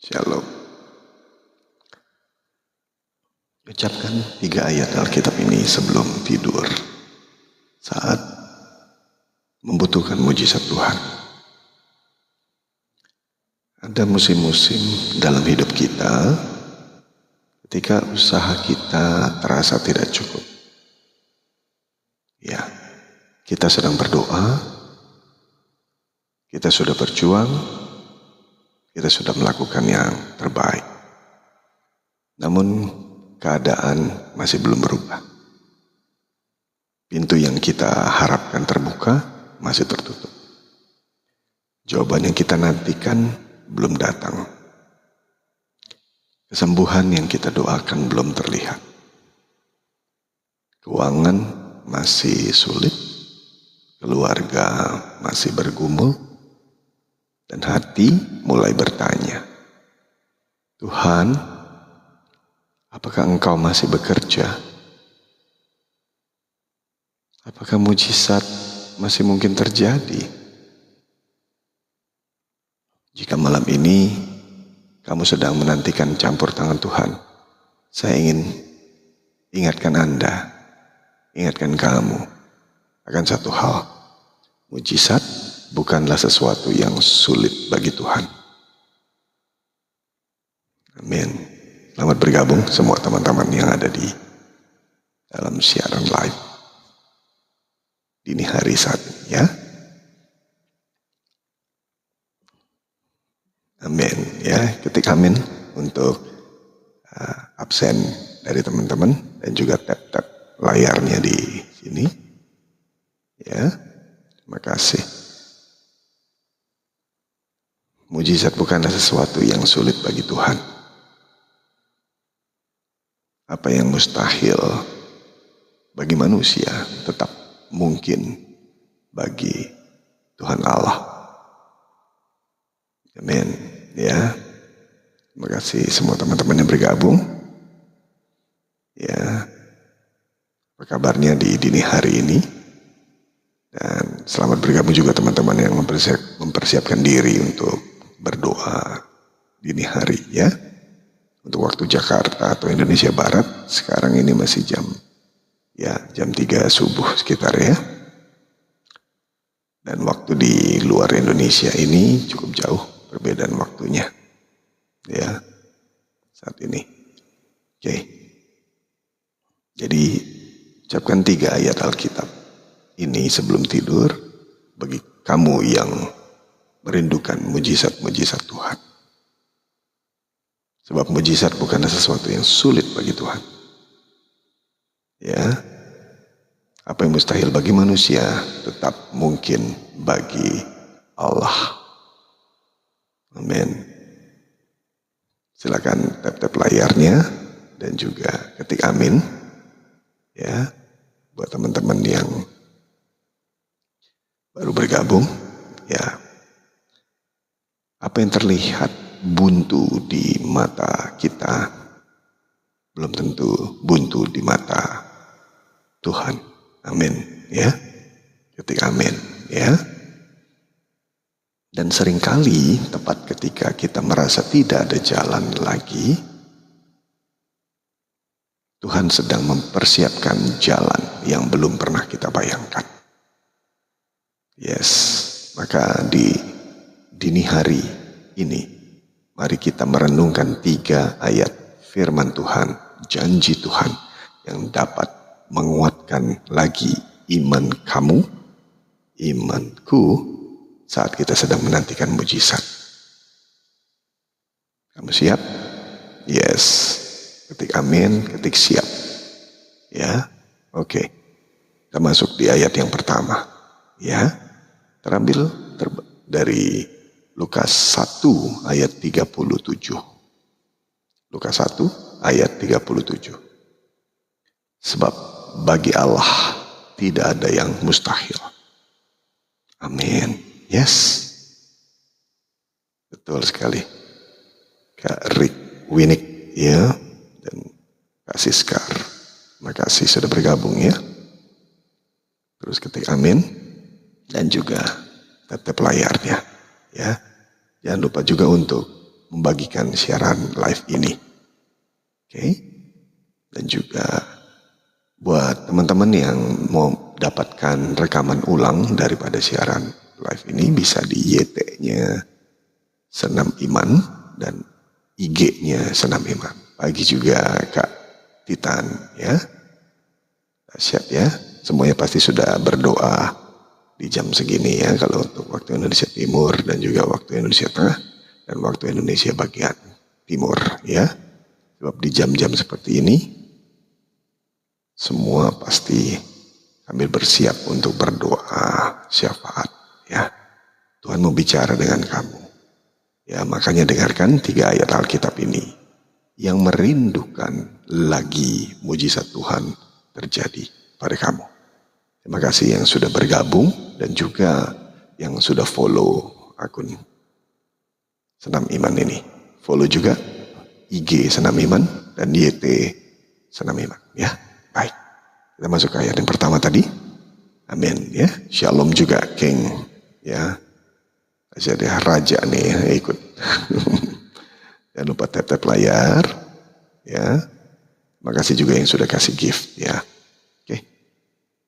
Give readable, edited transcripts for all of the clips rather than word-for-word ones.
Shalom. Ucapkan 3 ayat Alkitab ini sebelum tidur saat membutuhkan mujizat Tuhan. Ada musim-musim dalam hidup kita ketika usaha kita terasa tidak cukup. Ya, kita sedang berdoa, kita sudah berjuang, kita sudah melakukan yang terbaik. Namun keadaan masih belum berubah. Pintu yang kita harapkan terbuka masih tertutup. Jawaban yang kita nantikan belum datang. Kesembuhan yang kita doakan belum terlihat. Keuangan masih sulit, keluarga masih bergumul, dan hati mulai bertanya, Tuhan, apakah Engkau masih bekerja? Apakah mujizat masih mungkin terjadi? Jika malam ini kamu sedang menantikan campur tangan Tuhan, saya ingin ingatkan Anda, ingatkan kamu akan satu hal. Mujizat bukanlah sesuatu yang sulit bagi Tuhan. Amin. Selamat bergabung semua teman-teman yang ada di dalam siaran live dini hari saat ini, ya. Amin, ya. Ketik amin untuk absen dari teman-teman dan juga tap-tap layarnya di sini, ya. Terima kasih. Mujizat bukanlah sesuatu yang sulit bagi Tuhan. Apa yang mustahil bagi manusia tetap mungkin bagi Tuhan Allah. Amin, ya. Terima kasih semua teman-teman yang bergabung. Ya, apa kabarnya di dini hari ini? Dan selamat bergabung juga teman-teman yang mempersiapkan diri untuk berdoa dini hari, ya. Untuk waktu Jakarta atau Indonesia Barat, sekarang ini masih jam 3 subuh sekitar, ya. Dan waktu di luar Indonesia ini cukup jauh perbedaan waktunya, ya, saat ini. Oke. Jadi ucapkan 3 ayat Alkitab ini sebelum tidur bagi kamu yang merindukan mujizat-mujizat Tuhan. Sebab mujizat bukanlah sesuatu yang sulit bagi Tuhan. Ya. Apa yang mustahil bagi manusia tetap mungkin bagi Allah. Amin. Silakan tap-tap layarnya dan juga ketik amin, ya, buat teman-teman yang baru bergabung, ya. Apa yang terlihat buntu di mata kita belum tentu buntu di mata Tuhan. Amin, ya. Ketik amin, ya. Dan seringkali tepat ketika kita merasa tidak ada jalan lagi, Tuhan sedang mempersiapkan jalan yang belum pernah kita bayangkan. Yes, maka di dini hari ini, mari kita merenungkan 3 ayat firman Tuhan, janji Tuhan yang dapat menguatkan lagi iman kamu, imanku, saat kita sedang menantikan mujizat. Kamu siap? Yes. Ketik amin, ketik siap. Ya, oke. Kita masuk di ayat yang pertama. Ya, terambil dari Lukas 1 ayat 37. Lukas 1 ayat 37. Sebab bagi Allah tidak ada yang mustahil. Amin. Yes. Betul sekali. Kak Rick Winik, ya, dan Kak Siskar. Terima kasih sudah bergabung, ya. Terus ketik amin dan juga tap layarnya, ya. Jangan lupa juga untuk membagikan siaran live ini. Oke. Dan juga buat teman-teman yang mau dapatkan rekaman ulang daripada siaran live ini, bisa di YT-nya Senam Iman dan IG-nya Senam Iman. Pagi juga Kak Titan ya. Dahsyat ya. Semuanya pasti sudah berdoa di jam segini ya, kalau untuk waktu Indonesia Timur dan juga waktu Indonesia Tengah dan waktu Indonesia bagian Timur ya. Sebab di jam-jam seperti ini semua pasti sambil bersiap untuk berdoa syafaat ya. Tuhan mau bicara dengan kamu. Ya, makanya dengarkan 3 ayat Alkitab ini yang merindukan lagi mujizat Tuhan terjadi pada kamu. Terima kasih yang sudah bergabung dan juga yang sudah follow akun Senam Iman ini. Follow juga IG Senam Iman dan YT Senam Iman ya. Baik, kita masuk ke ayat yang pertama tadi. Amin ya. Shalom juga King ya. Jadi raja nih yang ikut. Jangan lupa tap-tap layar ya. Makasih juga yang sudah kasih gift ya. Oke.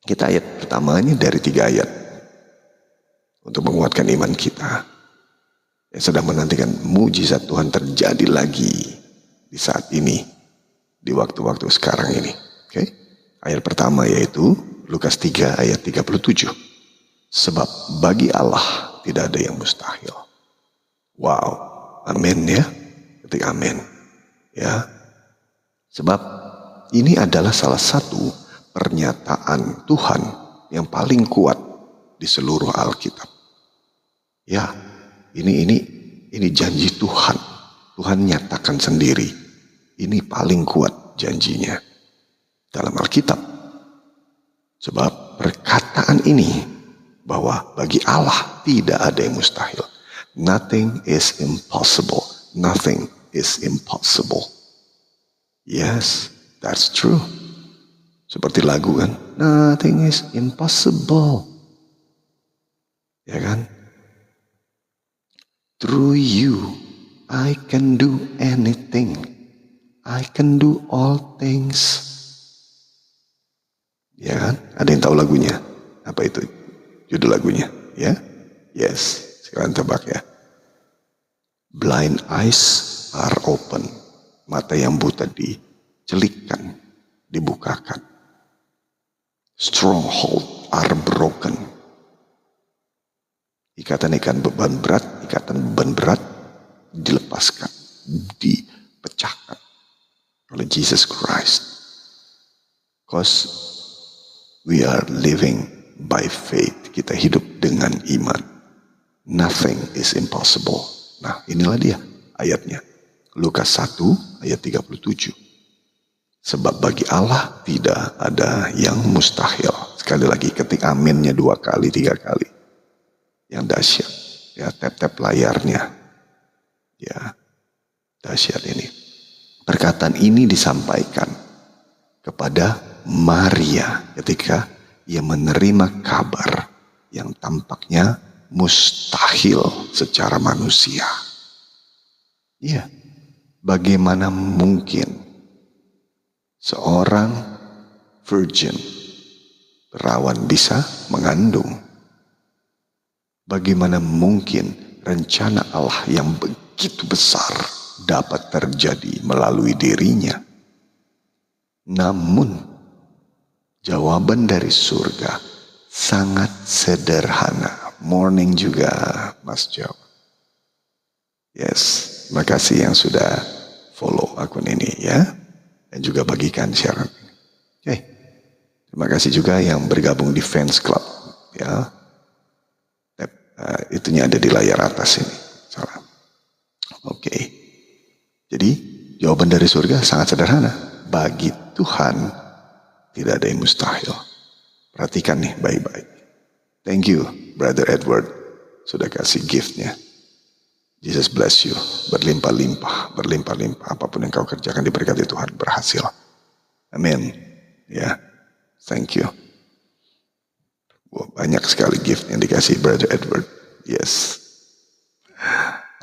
Kita ayat pertamanya dari 3 ayat untuk menguatkan iman kita yang sedang menantikan mujizat Tuhan terjadi lagi di saat ini, di waktu-waktu sekarang ini. Oke. Ayat pertama yaitu Lukas 3 ayat 37. Sebab bagi Allah tidak ada yang mustahil. Wow, amin ya. Ketik amin ya. Sebab ini adalah salah satu pernyataan Tuhan yang paling kuat di seluruh Alkitab. Ya, ini janji Tuhan. Tuhan nyatakan sendiri. Ini paling kuat janjinya dalam Alkitab. Sebab perkataan ini bahwa bagi Allah tidak ada yang mustahil. Nothing is impossible. Nothing is impossible. Yes, that's true. Seperti lagu kan, nothing is impossible. Ya kan? Through you, I can do anything. I can do all things. Ya kan? Ada yang tahu lagunya? Apa itu? Judul lagunya, ya? Yes, sekarang tebak ya. Blind eyes are open. Mata yang buta dicelikkan, dibukakan. Stronghold are broken. Ikatan beban berat dilepaskan, dipecahkan oleh Jesus Christ. Because we are living by faith. Kita hidup dengan iman. Nothing is impossible. Nah, inilah dia ayatnya. Lukas 1 ayat 37. Sebab bagi Allah tidak ada yang mustahil. Sekali lagi ketik aminnya 2 kali, 3 kali. Yang dahsyat. Ya, tap-tap layarnya. Ya, dahsyat ini. Perkataan ini disampaikan kepada Maria ketika ia menerima kabar yang tampaknya mustahil secara manusia. Ya, bagaimana mungkin seorang virgin perawan bisa mengandung? Bagaimana mungkin rencana Allah yang begitu besar dapat terjadi melalui dirinya? Namun jawaban dari surga sangat sederhana. Morning juga Mas Jo. Yes, makasih yang sudah follow akun ini ya. Dan juga bagikan siaran ini. Oke. Terima kasih juga yang bergabung di fans club ya. Itunya ada di layar atas ini. Salam. Oke. Jadi jawaban dari surga sangat sederhana. Bagi Tuhan tidak ada yang mustahil. Perhatikan nih baik-baik. Thank you Brother Edward sudah kasih giftnya. Jesus bless you. Berlimpah-limpah. Berlimpah-limpah. Apapun yang kau kerjakan diberkati Tuhan. Berhasil. Amin. Ya. Thank you. Wah, banyak sekali gift yang dikasih Brother Edward. Yes.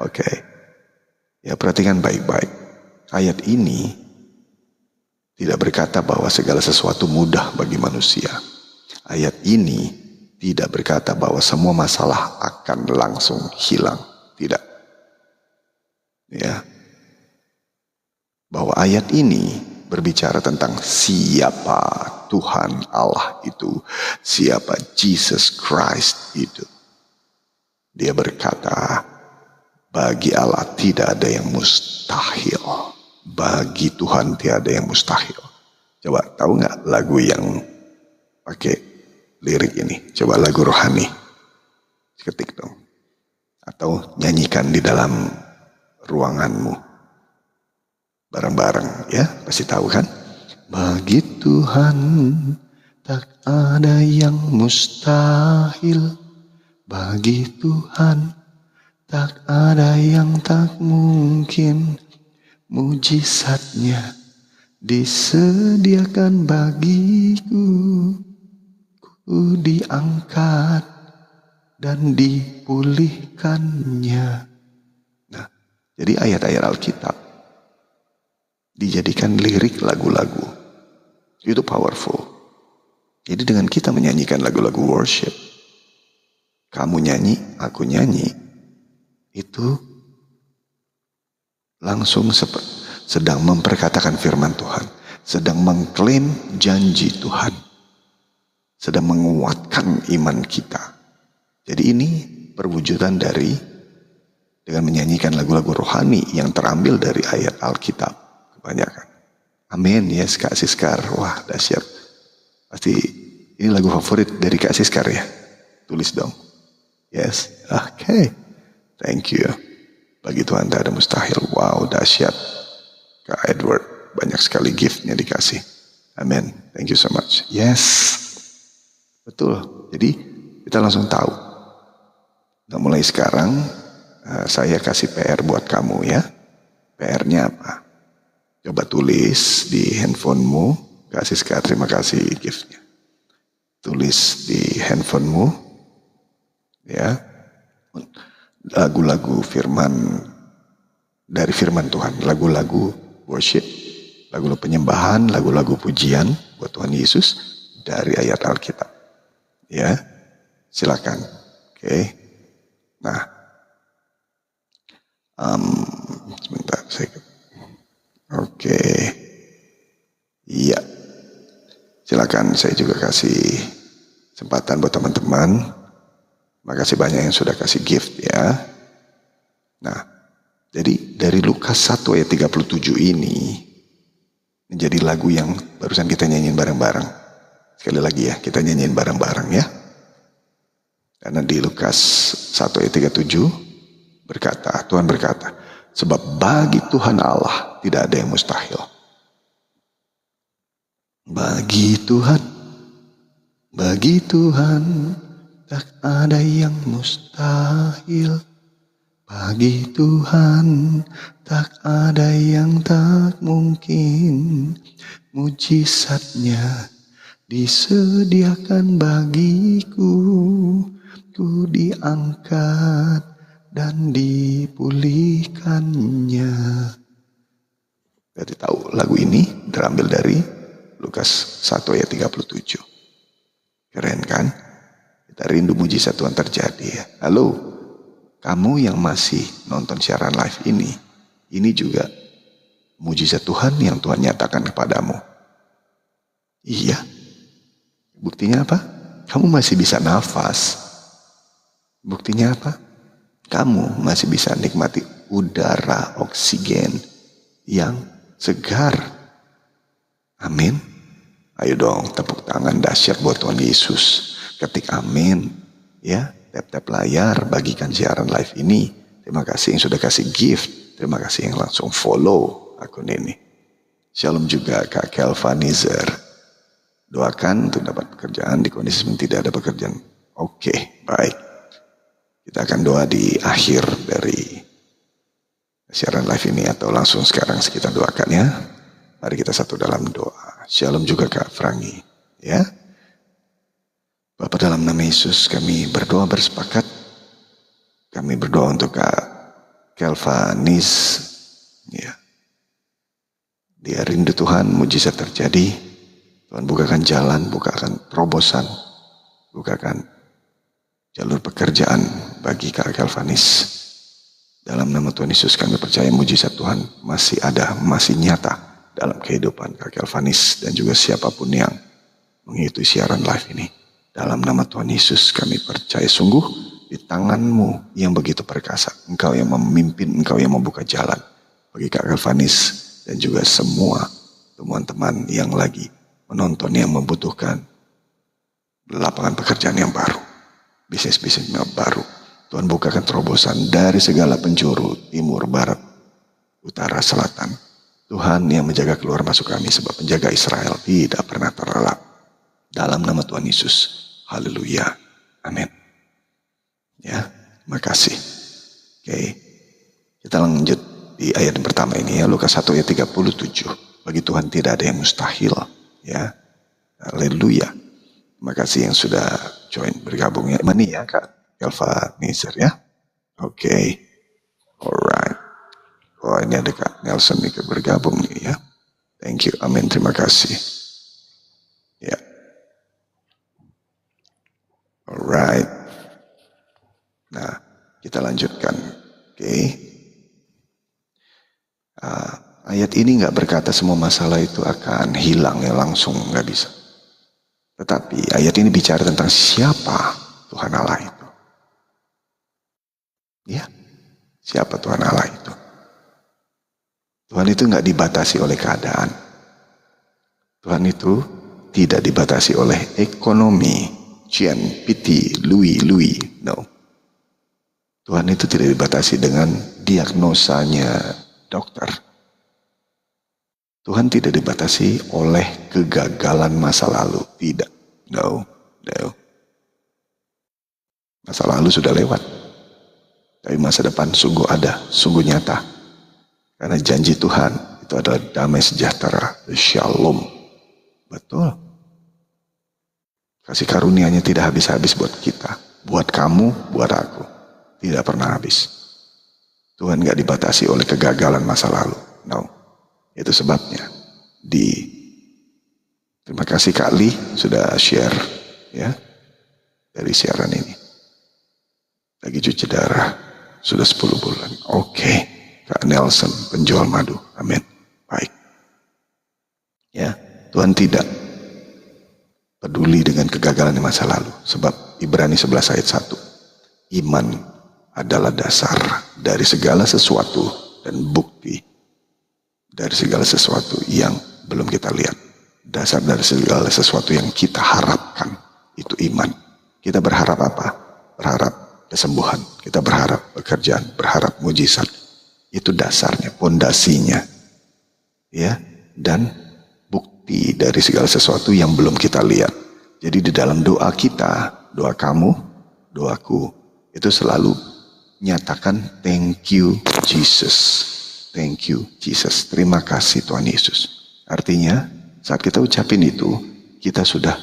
Oke. Ya, perhatikan baik-baik. Ayat ini tidak berkata bahwa segala sesuatu mudah bagi manusia. Ayat ini tidak berkata bahwa semua masalah akan langsung hilang. Tidak. Ya. Bahwa ayat ini berbicara tentang siapa Tuhan Allah itu, siapa Jesus Christ itu. Dia berkata, bagi Allah tidak ada yang mustahil. Bagi Tuhan tidak ada yang mustahil. Coba tahu nggak lagu yang pakai lirik ini? Coba lagu rohani. Ketik dong. Atau nyanyikan di dalam ruanganmu. Bareng-bareng ya, pasti tahu kan? Bagi Tuhan tak ada yang mustahil. Bagi Tuhan tak ada yang tak mungkin. Mujizatnya disediakan bagiku. Ku diangkat dan dipulihkannya. Nah, jadi ayat-ayat Alkitab dijadikan lirik lagu-lagu. Itu powerful. Jadi dengan kita menyanyikan lagu-lagu worship, kamu nyanyi, aku nyanyi, itu langsung sedang memperkatakan firman Tuhan, sedang mengklaim janji Tuhan, sedang menguatkan iman kita. Jadi ini perwujudan dari dengan menyanyikan lagu-lagu rohani yang terambil dari ayat Alkitab kebanyakan. Amin. Yes, Kak Siskar. Wah, dahsyat. Pasti ini lagu favorit dari Kak Siskar ya. Tulis dong. Yes. Okay. Thank you. Bagi Tuhan tak ada mustahil. Wow, dahsyat. Kak Edward, banyak sekali giftnya dikasih. Amin. Thank you so much. Yes. Betul. Jadi kita langsung tahu. Nah, mulai sekarang saya kasih PR buat kamu ya. PR-nya apa? Coba tulis di handphonemu. Kasih sekali, terima kasih giftnya. Tulis di handphonemu ya, lagu-lagu firman, dari firman Tuhan, lagu-lagu worship, lagu-lagu penyembahan, lagu-lagu pujian buat Tuhan Yesus dari ayat Alkitab. Ya, silakan. Oke. Nah, sebentar saya. Oke. Iya. Silakan, saya juga kasih kesempatan buat teman-teman. Makasih banyak yang sudah kasih gift ya. Nah, jadi dari Lukas 1 ayat 37 ini menjadi lagu yang barusan kita nyanyiin bareng-bareng. Sekali lagi ya, kita nyanyiin bareng-bareng ya. Karena di Lukas 1 ayat 37 berkata, Tuhan berkata, sebab bagi Tuhan Allah tidak ada yang mustahil. Bagi Tuhan tak ada yang mustahil. Bagi Tuhan tak ada yang tak mungkin. Mujizatnya disediakan bagiku. Ku diangkat dan dipulihkannya. Berarti tahu lagu ini terambil dari Lukas 1 ayat 37. Keren kan? Kita rindu mujizat Tuhan terjadi ya. Halo, kamu yang masih nonton siaran live ini juga mujizat Tuhan yang Tuhan nyatakan kepadamu. Iya. Buktinya apa? Kamu masih bisa nafas. Buktinya apa? Kamu masih bisa nikmati udara oksigen yang segar. Amin. Ayo dong tepuk tangan dahsyat buat Tuhan Yesus. Ketik amin. Ya, tap-tap layar, bagikan siaran live ini. Terima kasih yang sudah kasih gift. Terima kasih yang langsung follow akun ini. Shalom juga Kak Kelvanizer. Doakan untuk dapat pekerjaan di kondisi tidak ada pekerjaan. Oke, baik. Kita akan doa di akhir dari siaran live ini atau langsung sekarang kita doakan ya. Mari kita satu dalam doa. Shalom juga Kak Frangi. Ya. Bapak dalam nama Yesus kami berdoa bersepakat. Kami berdoa untuk Kak Kelvanis Ya. Dia rindu Tuhan, mujizat terjadi. Tuhan bukakan jalan, bukakan terobosan, bukakan jalur pekerjaan bagi Kak Kelvanis. Dalam nama Tuhan Yesus kami percaya mujizat Tuhan masih ada, masih nyata dalam kehidupan Kak Kelvanis dan juga siapapun yang mengikuti siaran live ini. Dalam nama Tuhan Yesus kami percaya sungguh di tangan-Mu yang begitu perkasa. Engkau yang memimpin, Engkau yang membuka jalan bagi Kak Kelvanis dan juga semua teman-teman yang lagi menonton yang membutuhkan lapangan pekerjaan yang baru, bisnis-bisnis yang baru. Tuhan bukakan terobosan dari segala penjuru, timur, barat, utara, selatan. Tuhan yang menjaga keluar masuk kami sebab penjaga Israel tidak pernah terlelap. Dalam nama Tuhan Yesus. Haleluya. Amin. Ya, makasih. Oke. Kita lanjut di ayat yang pertama ini ya, Lukas 1 ayat 37. Bagi Tuhan tidak ada yang mustahil, ya. Haleluya. Terima kasih yang sudah join bergabung ya. Mani ya Kak Kelvanis ya. Oke. Alright. Wah, ini ada Kak Nelson nih bergabung nih ya. Thank you. Amin. Terima kasih. Ya. Alright. Nah, kita lanjutkan. Oke. Ayat ini nggak berkata semua masalah itu akan hilang ya langsung, nggak bisa. Tetapi ayat ini bicara tentang siapa Tuhan Allah itu. Ya, siapa Tuhan Allah itu? Tuhan itu nggak dibatasi oleh keadaan. Tuhan itu tidak dibatasi oleh ekonomi, Cian, Piti, Louis, no. Tuhan itu tidak dibatasi dengan diagnosanya dokter. Tuhan tidak dibatasi oleh kegagalan masa lalu. Tidak. No. Masa lalu sudah lewat. Tapi masa depan sungguh ada, sungguh nyata. Karena janji Tuhan itu adalah damai sejahtera, shalom. Betul. Kasih karunia-Nya tidak habis-habis buat kita. Buat kamu, buat aku. Tidak pernah habis. Tuhan gak dibatasi oleh kegagalan masa lalu. No. Itu sebabnya terima kasih Kak Li sudah share ya dari siaran ini. Lagi cuci darah sudah 10 bulan. Oke. Kak Nelson penjual madu. Amin. Baik. Ya, Tuhan tidak peduli dengan kegagalan di masa lalu. Sebab Ibrani 11 ayat 1. Iman adalah dasar dari segala sesuatu dan bukti dari segala sesuatu yang belum kita lihat. Dasar dari segala sesuatu yang kita harapkan. Itu iman. Kita berharap apa? Berharap kesembuhan. Kita berharap pekerjaan. Berharap mujizat. Itu dasarnya, pondasinya. Ya, dan bukti dari segala sesuatu yang belum kita lihat. Jadi di dalam doa kita, doa kamu, doaku, itu selalu nyatakan thank you Jesus. Thank you Jesus. Terima kasih Tuhan Yesus. Artinya saat kita ucapin itu, kita sudah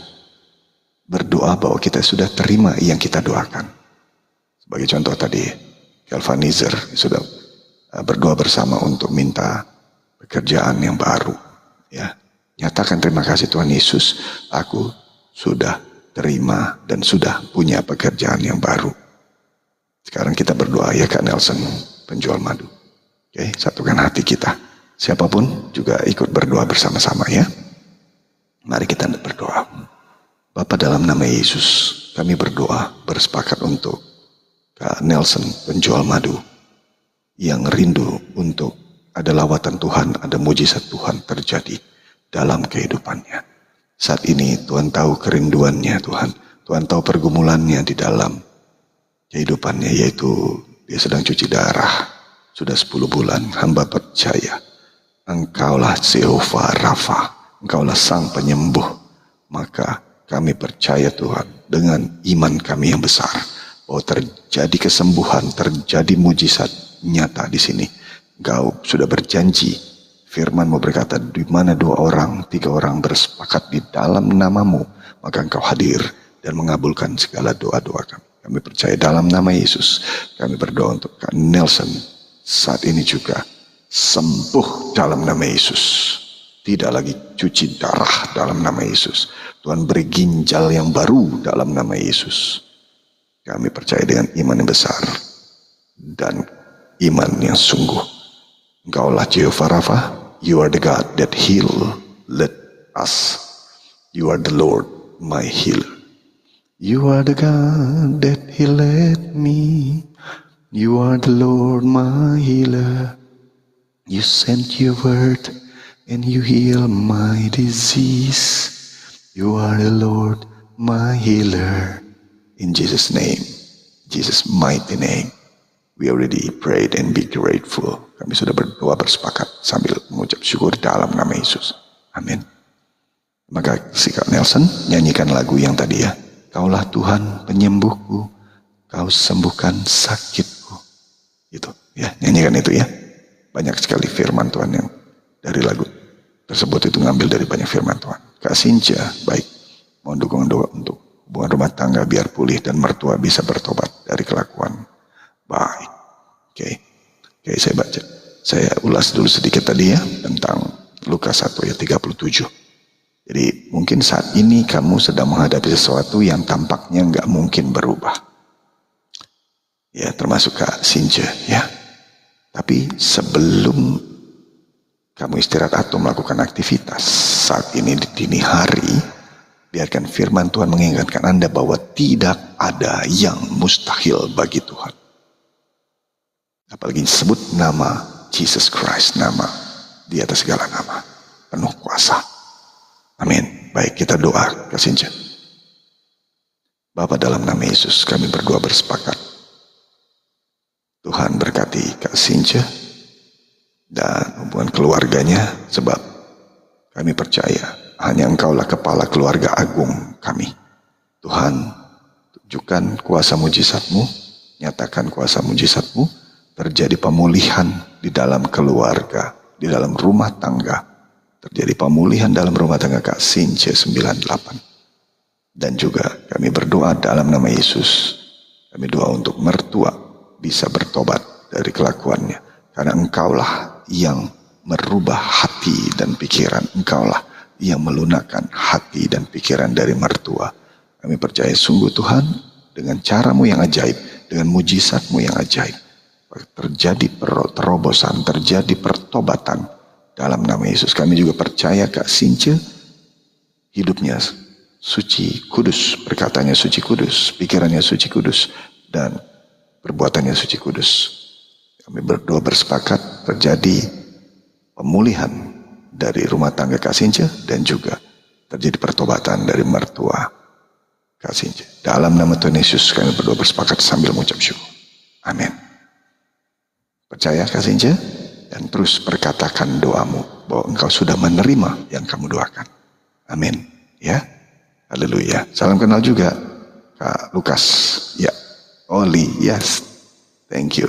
berdoa bahwa kita sudah terima yang kita doakan. Sebagai contoh tadi, Kelvanizer sudah berdoa bersama untuk minta pekerjaan yang baru. Ya, nyatakan terima kasih Tuhan Yesus. Aku sudah terima dan sudah punya pekerjaan yang baru. Sekarang kita berdoa ya Kak Nelson, penjual madu. Oke, satukan hati kita. Siapapun juga ikut berdoa bersama-sama ya. Mari kita berdoa. Bapa dalam nama Yesus, kami berdoa bersepakat untuk Kak Nelson penjual madu yang rindu untuk ada lawatan Tuhan, ada mujizat Tuhan terjadi dalam kehidupannya. Saat ini Tuhan tahu kerinduannya Tuhan. Tuhan tahu pergumulannya di dalam kehidupannya, yaitu dia sedang cuci darah. Sudah 10 bulan, hamba percaya Engkaulah Jehovah Rafa, Engkaulah Sang Penyembuh. Maka kami percaya Tuhan dengan iman kami yang besar bahwa terjadi kesembuhan, terjadi mujizat nyata di sini. Engkau sudah berjanji, firman-Mu berkata, di mana 2 orang, 3 orang bersepakat di dalam nama-Mu, maka Engkau hadir dan mengabulkan segala doa-doa kami. Kami percaya dalam nama Yesus. Kami berdoa untuk Kak Nelson saat ini juga sembuh dalam nama Yesus. Tidak lagi cuci darah dalam nama Yesus. Tuhan beri ginjal yang baru dalam nama Yesus. Kami percaya dengan iman yang besar dan iman yang sungguh. Engkaulah Jehovah Rafa. You are the God that heal. Let us. You are the Lord my healer. You are the God that healed me. You are the Lord my healer. You sent your word and you heal my disease. You are the Lord my healer. In Jesus' name, Jesus' mighty name, we already prayed and be grateful. Kami sudah berdoa bersepakat sambil mengucap syukur dalam nama Yesus. Amin. Maka si Kak Nelson nyanyikan lagu yang tadi ya. Kaulah Tuhan penyembuhku, kau sembuhkan sakitku. Itu ya, nyanyikan itu ya. Banyak sekali firman Tuhan yang dari lagu tersebut itu ngambil dari banyak firman Tuhan. Kak Sinja, baik. Mohon dukungan doa untuk hubungan rumah tangga biar pulih dan mertua bisa bertobat dari kelakuan baik. Oke, saya baca. Saya ulas dulu sedikit tadi ya tentang Lukas 1 ayat 37. Jadi mungkin saat ini kamu sedang menghadapi sesuatu yang tampaknya nggak mungkin berubah. Ya, termasuk Kak Sinja ya. Tapi sebelum kamu istirahat atau melakukan aktivitas saat ini di dini hari, biarkan firman Tuhan mengingatkan Anda bahwa tidak ada yang mustahil bagi Tuhan. Apalagi disebut nama Jesus Christ, nama di atas segala nama, penuh kuasa. Amin. Baik, kita doa, Kak Sinja. Bapa, dalam nama Yesus kami berdoa bersepakat. Tuhan berkati Kak Sinja dan hubungan keluarganya, sebab kami percaya hanya Engkaulah kepala keluarga agung kami. Tuhan, tunjukkan kuasa mujizat-Mu, nyatakan kuasa mujizat-Mu, terjadi pemulihan di dalam keluarga, di dalam rumah tangga, terjadi pemulihan dalam rumah tangga Kak Sinja 98. Dan juga kami berdoa dalam nama Yesus, kami doa untuk mertua bisa bertobat dari kelakuannya, karena Engkaulah yang merubah hati dan pikiran, Engkaulah yang melunakkan hati dan pikiran dari mertua. Kami percaya sungguh Tuhan, dengan cara-Mu yang ajaib, dengan mujizat-Mu yang ajaib, terjadi terobosan, terjadi pertobatan dalam nama Yesus. Kami juga percaya Kak Sinja hidupnya suci kudus, perkataannya suci kudus, pikirannya suci kudus, dan perbuatannya suci kudus. Kami berdoa bersepakat terjadi pemulihan dari rumah tangga Kak Sinja dan juga terjadi pertobatan dari mertua Kak Sinja. Dalam nama Tuhan Yesus kami berdoa bersepakat sambil mengucap syukur. Amin. Percaya Kak Sinja dan terus perkatakan doamu bahwa engkau sudah menerima yang kamu doakan. Amin. Ya. Haleluya. Salam kenal juga Kak Lukas. Ya. Oli, yes, thank you.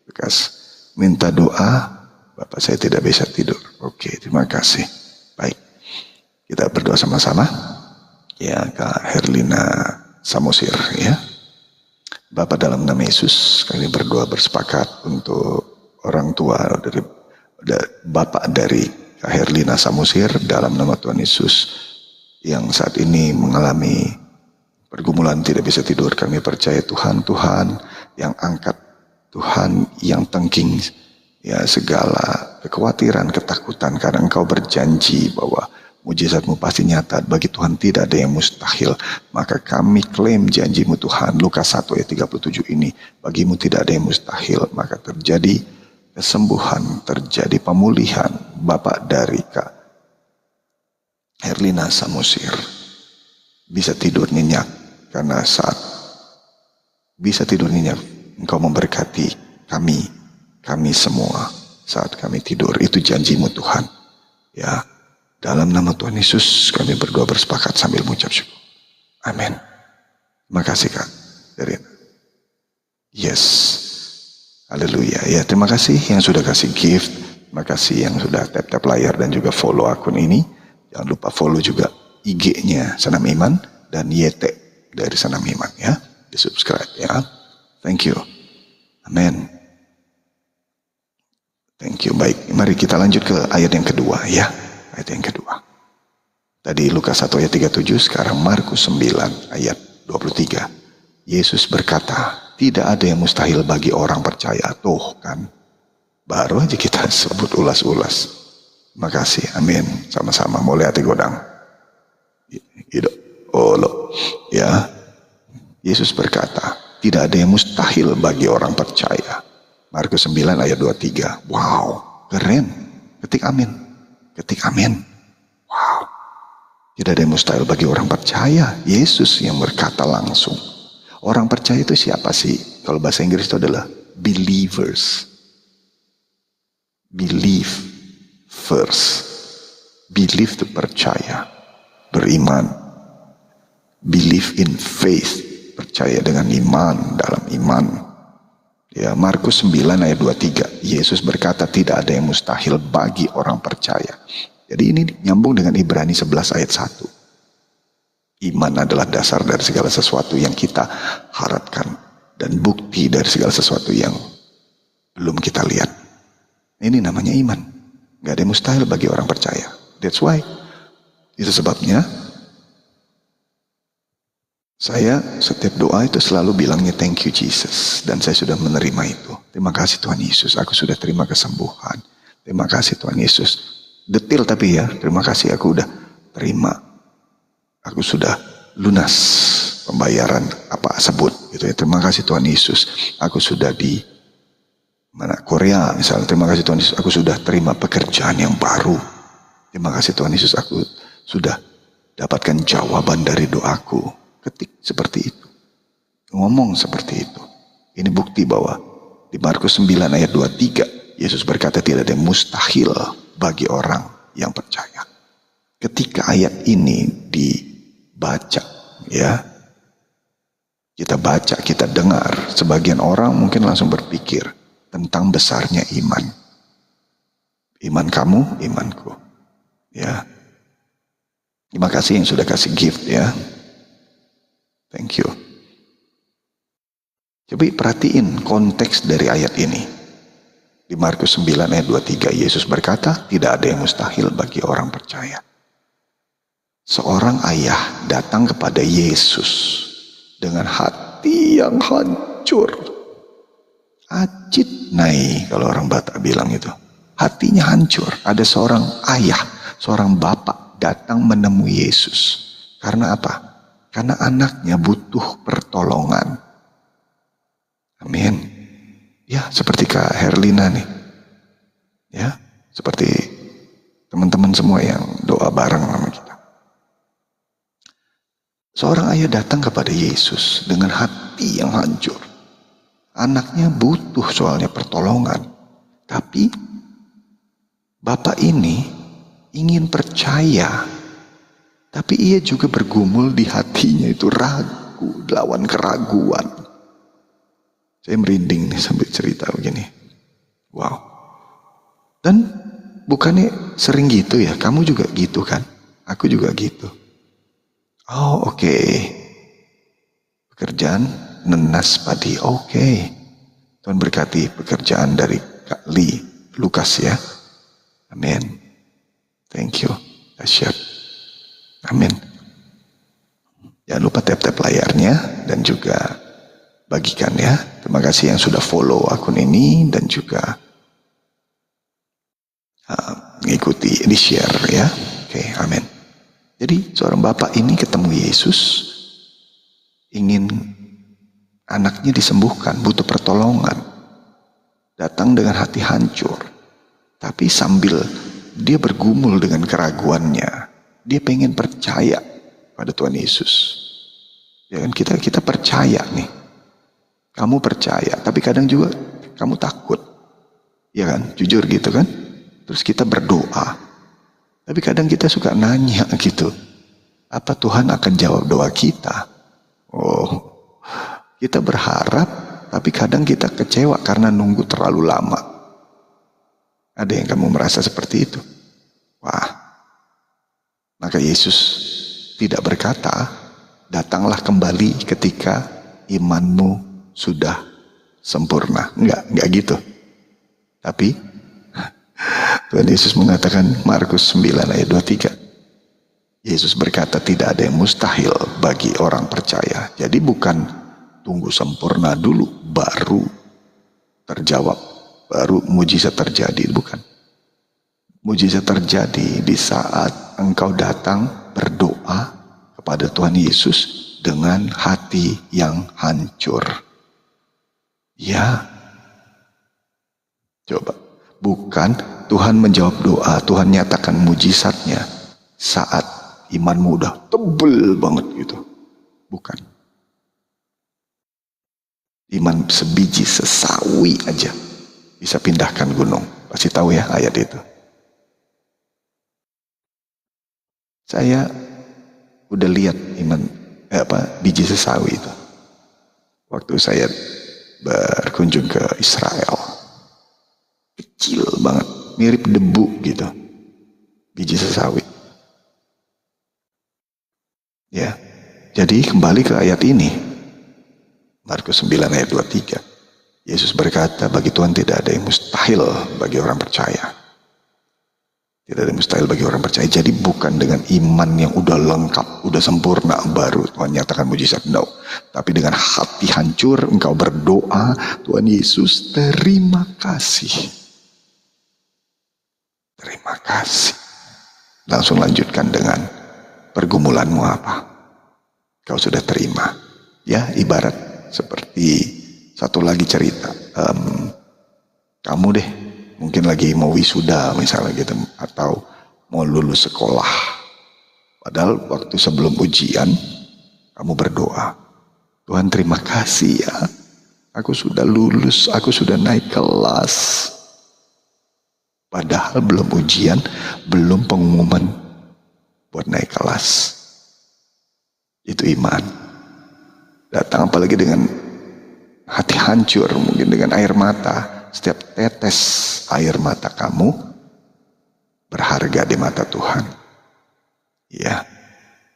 Lukas minta doa, Bapak saya tidak bisa tidur. Oke, terima kasih. Baik, kita berdoa sama-sama. Ya, Kak Herlina Samosir, ya. Bapak dalam nama Yesus, kami berdoa bersepakat untuk orang tua dari Bapak dari Kak Herlina Samosir dalam nama Tuhan Yesus yang saat ini mengalami pergumulan tidak bisa tidur. Kami percaya Tuhan yang angkat, Tuhan yang tengking ya segala kekhawatiran, ketakutan, karena Engkau berjanji bahwa mujizat-Mu pasti nyata. Bagi Tuhan tidak ada yang mustahil. Maka kami klaim janji-Mu Tuhan, Lukas 1 ayat 37 ini, bagimu tidak ada yang mustahil. Maka terjadi kesembuhan, terjadi pemulihan. Bapak dari Kak Herlina Samosir bisa tidur nyenyak, karena saat bisa tidur nyenyak Engkau memberkati kami semua saat kami tidur. Itu janji-Mu Tuhan ya. Dalam nama Tuhan Yesus kami berdoa bersepakat sambil mengucap syukur. Amin. Terima kasih Kak Derin. Yes. Haleluya. Ya, terima kasih yang sudah kasih gift. Terima kasih yang sudah tap-tap layar dan juga follow akun ini. Jangan lupa follow juga IG-nya Senam Iman dan YT dari Senam Iman ya. Di subscribe ya. Thank you. Amen. Thank you. Baik, mari kita lanjut ke ayat yang kedua ya. Ayat yang kedua. Tadi Lukas 1 ayat 37, sekarang Markus 9 ayat 23. Yesus berkata, tidak ada yang mustahil bagi orang percaya. Tuh kan, baru aja kita sebut ulas-ulas. Terima kasih, amin. Sama-sama, mulai hati godang. Gitu. Oh lo, ya. Yesus berkata, tidak ada yang mustahil bagi orang percaya. Markus 9 ayat 23. Wow, keren. Ketik amin. Ketik amin. Wow. Tidak ada yang mustahil bagi orang percaya. Yesus yang berkata langsung. Orang percaya itu siapa sih? Kalau bahasa Inggris itu adalah believers. Believe first. Believe itu percaya. Beriman. Believe in faith. Percaya dengan iman, dalam iman. Ya, Markus 9 ayat 23. Yesus berkata tidak ada yang mustahil bagi orang percaya. Jadi ini nyambung dengan Ibrani 11 ayat 1. Iman adalah dasar dari segala sesuatu yang kita harapkan. Dan bukti dari segala sesuatu yang belum kita lihat. Ini namanya iman. Gak ada yang mustahil bagi orang percaya. That's why. Itu sebabnya saya setiap doa itu selalu bilangnya thank you Jesus. Dan saya sudah menerima itu. Terima kasih Tuhan Yesus. Aku sudah terima kesembuhan. Terima kasih Tuhan Yesus. Detil tapi ya. Terima kasih aku udah terima. Aku sudah lunas pembayaran apa sebut. Gitu ya. Terima kasih Tuhan Yesus. Aku sudah di mana Korea misalnya. Terima kasih Tuhan Yesus. Aku sudah terima pekerjaan yang baru. Terima kasih Tuhan Yesus. Aku sudah dapatkan jawaban dari doaku. Ketik seperti itu. Ngomong seperti itu. Ini bukti bahwa di Markus 9 ayat 23 Yesus berkata tidak ada yang mustahil bagi orang yang percaya. Ketika ayat ini dibaca ya, kita baca, kita dengar, sebagian orang mungkin langsung berpikir tentang besarnya iman. Iman kamu, imanku. Ya. Terima kasih yang sudah kasih gift ya. Thank you. Coba perhatiin konteks dari ayat ini. Di Markus 9 ayat 23 Yesus berkata tidak ada yang mustahil bagi orang percaya. Seorang ayah datang kepada Yesus dengan hati yang hancur. Acit nai kalau orang Batak bilang itu. Hatinya hancur. Ada seorang ayah, seorang bapak datang menemui Yesus. Karena apa? Karena anaknya butuh pertolongan. Amin. Ya, seperti Kak Herlina nih. Ya, seperti teman-teman semua yang doa bareng sama kita. Seorang ayah datang kepada Yesus dengan hati yang hancur. Anaknya butuh soalnya pertolongan. Tapi bapak ini ingin percaya. Tapi ia juga bergumul di hatinya itu ragu, lawan keraguan. Saya merinding nih sambil cerita begini. Wow. Dan bukannya sering gitu ya, kamu juga gitu kan? Aku juga gitu. Oh oke. Pekerjaan nenas padi, oke. Tuhan berkati pekerjaan dari Kak Lee, Lukas ya. Amin. Thank you. Dahsyat. Amin. Jangan lupa tap-tap layarnya dan juga bagikan ya. Terima kasih yang sudah follow akun ini dan juga mengikuti, di share ya. Oke, amin. Jadi seorang bapak ini ketemu Yesus, ingin anaknya disembuhkan, butuh pertolongan. Datang dengan hati hancur. Tapi sambil dia bergumul dengan keraguannya. Dia pengen percaya pada Tuhan Yesus. Ya kan, kita percaya nih. Kamu percaya, tapi kadang juga kamu takut. Ya kan, jujur gitu kan. Terus kita berdoa. Tapi kadang kita suka nanya gitu. Apa Tuhan akan jawab doa kita? Oh, kita berharap, tapi kadang kita kecewa karena nunggu terlalu lama. Ada yang kamu merasa seperti itu? Wah. Maka Yesus tidak berkata, datanglah kembali ketika imanmu sudah sempurna. Enggak gitu. Tapi Tuhan Yesus mengatakan Markus 9 ayat 23. Yesus berkata tidak ada yang mustahil bagi orang percaya. Jadi bukan tunggu sempurna dulu baru terjawab, baru mujizat terjadi, bukan. Mujizat terjadi di saat engkau datang berdoa kepada Tuhan Yesus dengan hati yang hancur. Ya, coba. Bukan Tuhan menjawab doa, Tuhan nyatakan mujizatnya saat imanmu udah tebel banget gitu. Bukan. Iman sebiji, sesawi aja bisa pindahkan gunung. Pasti tahu ya ayat itu. Saya udah lihat biji sesawi itu waktu saya berkunjung ke Israel. Kecil banget, mirip debu gitu, biji sesawi. Ya, jadi kembali ke ayat ini, Markus 9 ayat 23. Yesus berkata, bagi Tuhan tidak ada yang mustahil bagi orang percaya. Tidak ada yang mustahil bagi orang percaya. Jadi bukan dengan iman yang udah lengkap, udah sempurna baru Tuhan nyatakan mujizat. No. Tapi dengan hati hancur engkau berdoa, Tuhan Yesus terima kasih. Terima kasih. Langsung lanjutkan dengan pergumulanmu apa. Kau sudah terima. Ya, ibarat seperti satu lagi cerita. Kamu deh mungkin lagi mau wisuda misalnya gitu, atau mau lulus sekolah. Padahal waktu sebelum ujian kamu berdoa, Tuhan terima kasih ya, aku sudah lulus, aku sudah naik kelas. Padahal belum ujian, belum pengumuman buat naik kelas. Itu iman. Datang apalagi dengan hati hancur, mungkin dengan air mata. Setiap tetes air mata kamu berharga di mata Tuhan. Ya,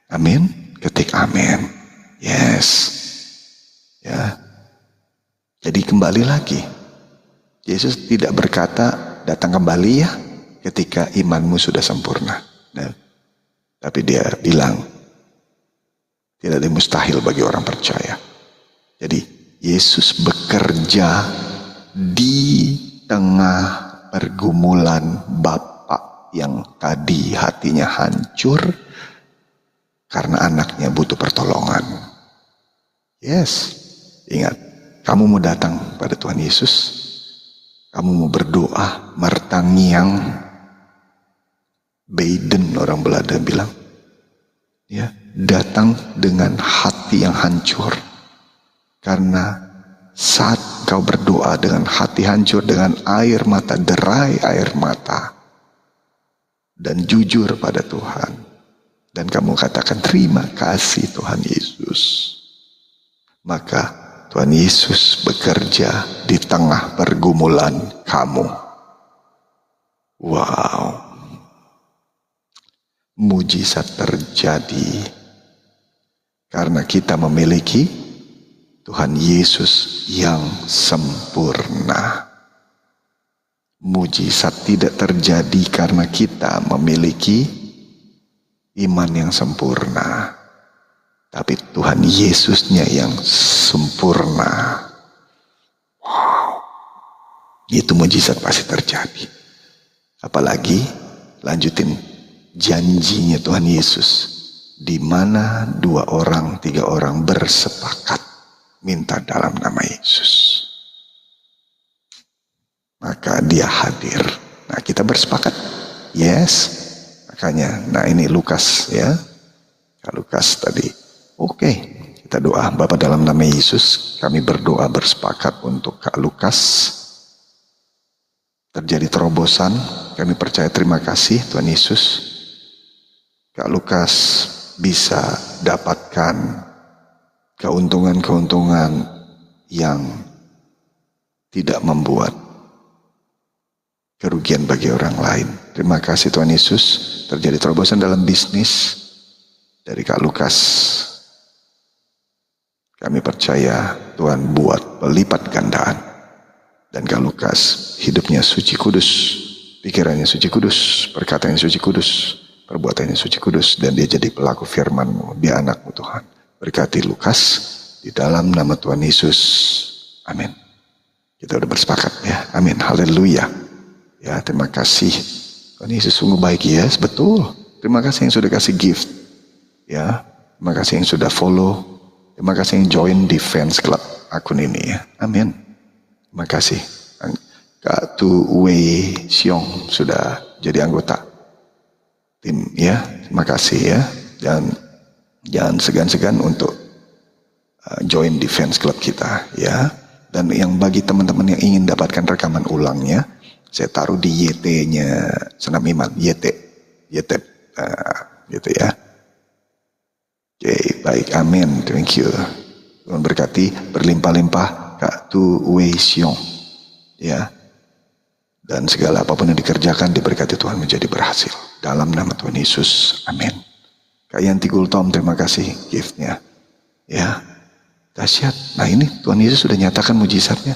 amin. Ketik amin. Yes. Ya. Jadi kembali lagi. Yesus tidak berkata datang kembali ya ketika imanmu sudah sempurna. Nah, tapi dia bilang tidak ada yang mustahil bagi orang percaya. Jadi Yesus bekerja di tengah pergumulan bapak yang tadi hatinya hancur karena anaknya butuh pertolongan. Yes, ingat, kamu mau datang pada Tuhan Yesus, kamu mau berdoa, martangiang, beiden orang Belanda bilang, ya, datang dengan hati yang hancur. Karena saat kau berdoa dengan hati hancur, dengan air mata, derai air mata, dan jujur pada Tuhan, dan kamu katakan terima kasih Tuhan Yesus, maka Tuhan Yesus bekerja di tengah pergumulan kamu. Wow, mujizat terjadi karena kita memiliki Tuhan Yesus yang sempurna. Mujizat tidak terjadi karena kita memiliki iman yang sempurna, tapi Tuhan Yesusnya yang sempurna. Wow, itu mujizat pasti terjadi. Apalagi lanjutin janjinya Tuhan Yesus, di mana 2 orang 3 orang bersepakat minta dalam nama Yesus, maka dia hadir. Nah, kita bersepakat, yes. Makanya, nah ini Lukas ya, Lukas tadi. Oke, kita doa. Bapa dalam nama Yesus, kami berdoa bersepakat untuk Kak Lukas. Terjadi terobosan, kami percaya. Terima kasih Tuhan Yesus. Kak Lukas bisa dapatkan keuntungan-keuntungan yang tidak membuat kerugian bagi orang lain. Terima kasih Tuhan Yesus. Terjadi terobosan dalam bisnis dari Kak Lukas. Kami percaya Tuhan buat melipat gandaan. Dan Kak Lukas hidupnya suci kudus pikirannya suci kudus, perkataannya suci kudus, perbuatannya suci kudus, dan dia jadi pelaku firman-Mu. Dia anak-Mu Tuhan. Berkati Lukas di dalam nama Tuhan Yesus. Amin. Kita udah bersepakat ya. Amin. Haleluya. Ya, terima kasih. Tuhan Yesus sungguh baik ya, betul. Terima kasih yang sudah kasih gift. Ya, terima kasih yang sudah follow. Terima kasih yang join di fans club akun ini ya. Amin. Terima kasih. Kak Tu Wei Xiong sudah jadi anggota tim ya. Terima kasih ya. Dan jangan segan-segan untuk join di fans club kita ya. Dan yang bagi teman-teman yang ingin dapatkan rekaman ulangnya, saya taruh di YT-nya Senam Iman, YT gitu ya. Oke, baik, amin, thank you. Tuhan berkati berlimpah-limpah Kak Tu Wei Xiong ya. Dan segala apapun yang dikerjakan diberkati Tuhan menjadi berhasil. Dalam nama Tuhan Yesus, amin. Kak Yanti Gultom, terima kasih giftnya ya. Dahsyat. Nah ini Tuhan Yesus sudah nyatakan mujizatnya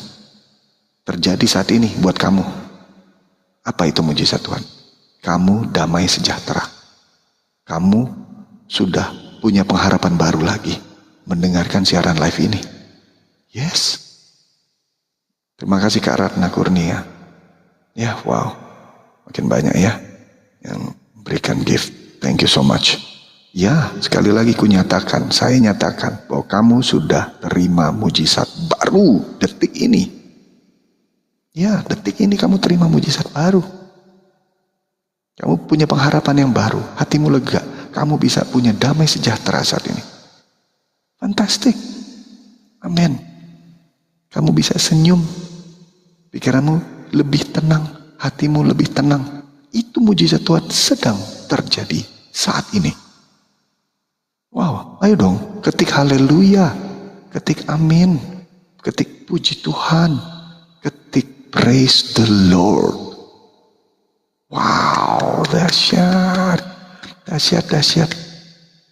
terjadi saat ini buat kamu. Apa itu mujizat Tuhan? Kamu damai sejahtera. Kamu sudah punya pengharapan baru lagi mendengarkan siaran live ini. Yes. Terima kasih Kak Ratna Kurnia. Ya, wow. Makin banyak ya yang berikan gift. Thank you so much. Ya, sekali lagi saya nyatakan bahwa kamu sudah terima mujizat baru detik ini. Ya, detik ini kamu terima mujizat baru. Kamu punya pengharapan yang baru, hatimu lega, kamu bisa punya damai sejahtera saat ini. Fantastik. Amin. Kamu bisa senyum, pikiranmu lebih tenang, hatimu lebih tenang. Itu mujizat Tuhan sedang terjadi saat ini. Wow, ayo dong, ketik haleluya, ketik amin, ketik puji Tuhan, ketik praise the Lord. Wow, dahsyat.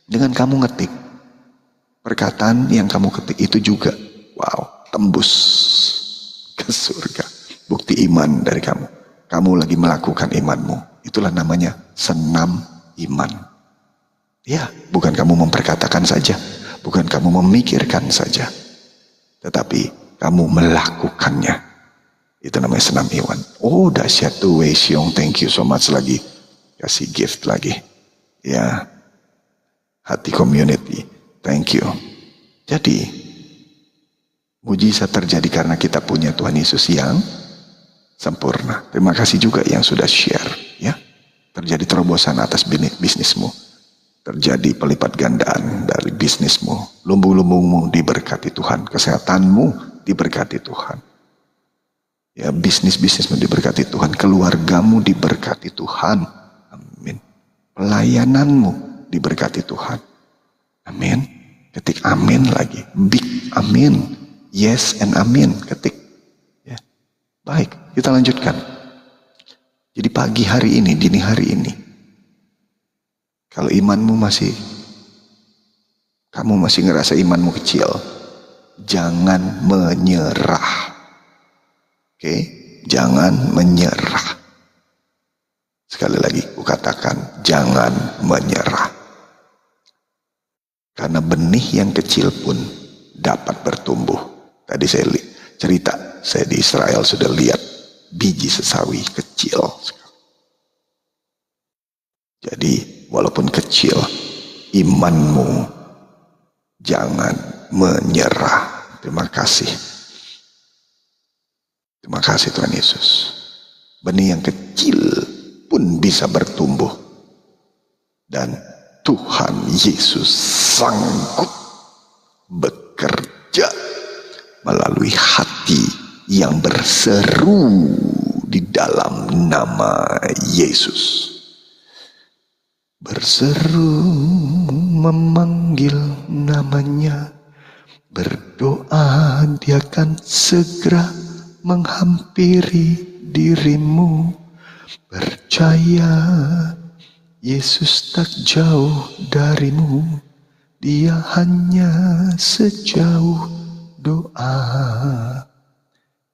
Dengan kamu ngetik, perkataan yang kamu ketik itu juga, wow, tembus ke surga. Bukti iman dari kamu. Kamu lagi melakukan imanmu. Itulah namanya senam iman. Ya, bukan kamu memperkatakan saja, bukan kamu memikirkan saja, tetapi kamu melakukannya. Itu namanya senam iman. Oh, dahsyat tuh Wei Xiong, thank you so much lagi. Kasih gift lagi. Ya, hati community, thank you. Jadi, mujizat terjadi karena kita punya Tuhan Yesus yang sempurna. Terima kasih juga yang sudah share. Ya, terjadi terobosan atas bisnismu. Terjadi pelipat gandaan dari bisnismu. Lumbung-lumbungmu diberkati Tuhan. Kesehatanmu diberkati Tuhan. Ya, bisnismu diberkati Tuhan. Keluargamu diberkati Tuhan. Amin. Pelayananmu diberkati Tuhan. Amin. Ketik amin lagi. Big amin. Yes and amin. Ketik. Ya. Baik, kita lanjutkan. Jadi pagi hari ini, dini hari ini, kalau imanmu kamu masih ngerasa imanmu kecil, jangan menyerah. Oke? Jangan menyerah. Sekali lagi, kukatakan, jangan menyerah. Karena benih yang kecil pun dapat bertumbuh. Tadi saya cerita, saya di Israel sudah lihat biji sesawi kecil. Jadi, walaupun kecil, imanmu jangan menyerah. Terima kasih. Terima kasih Tuhan Yesus. Benih yang kecil pun bisa bertumbuh. Dan Tuhan Yesus sanggup bekerja melalui hati yang berseru di dalam nama Yesus. Berseru memanggil namanya, berdoa dia akan segera menghampiri dirimu. Percaya Yesus tak jauh darimu, dia hanya sejauh doa.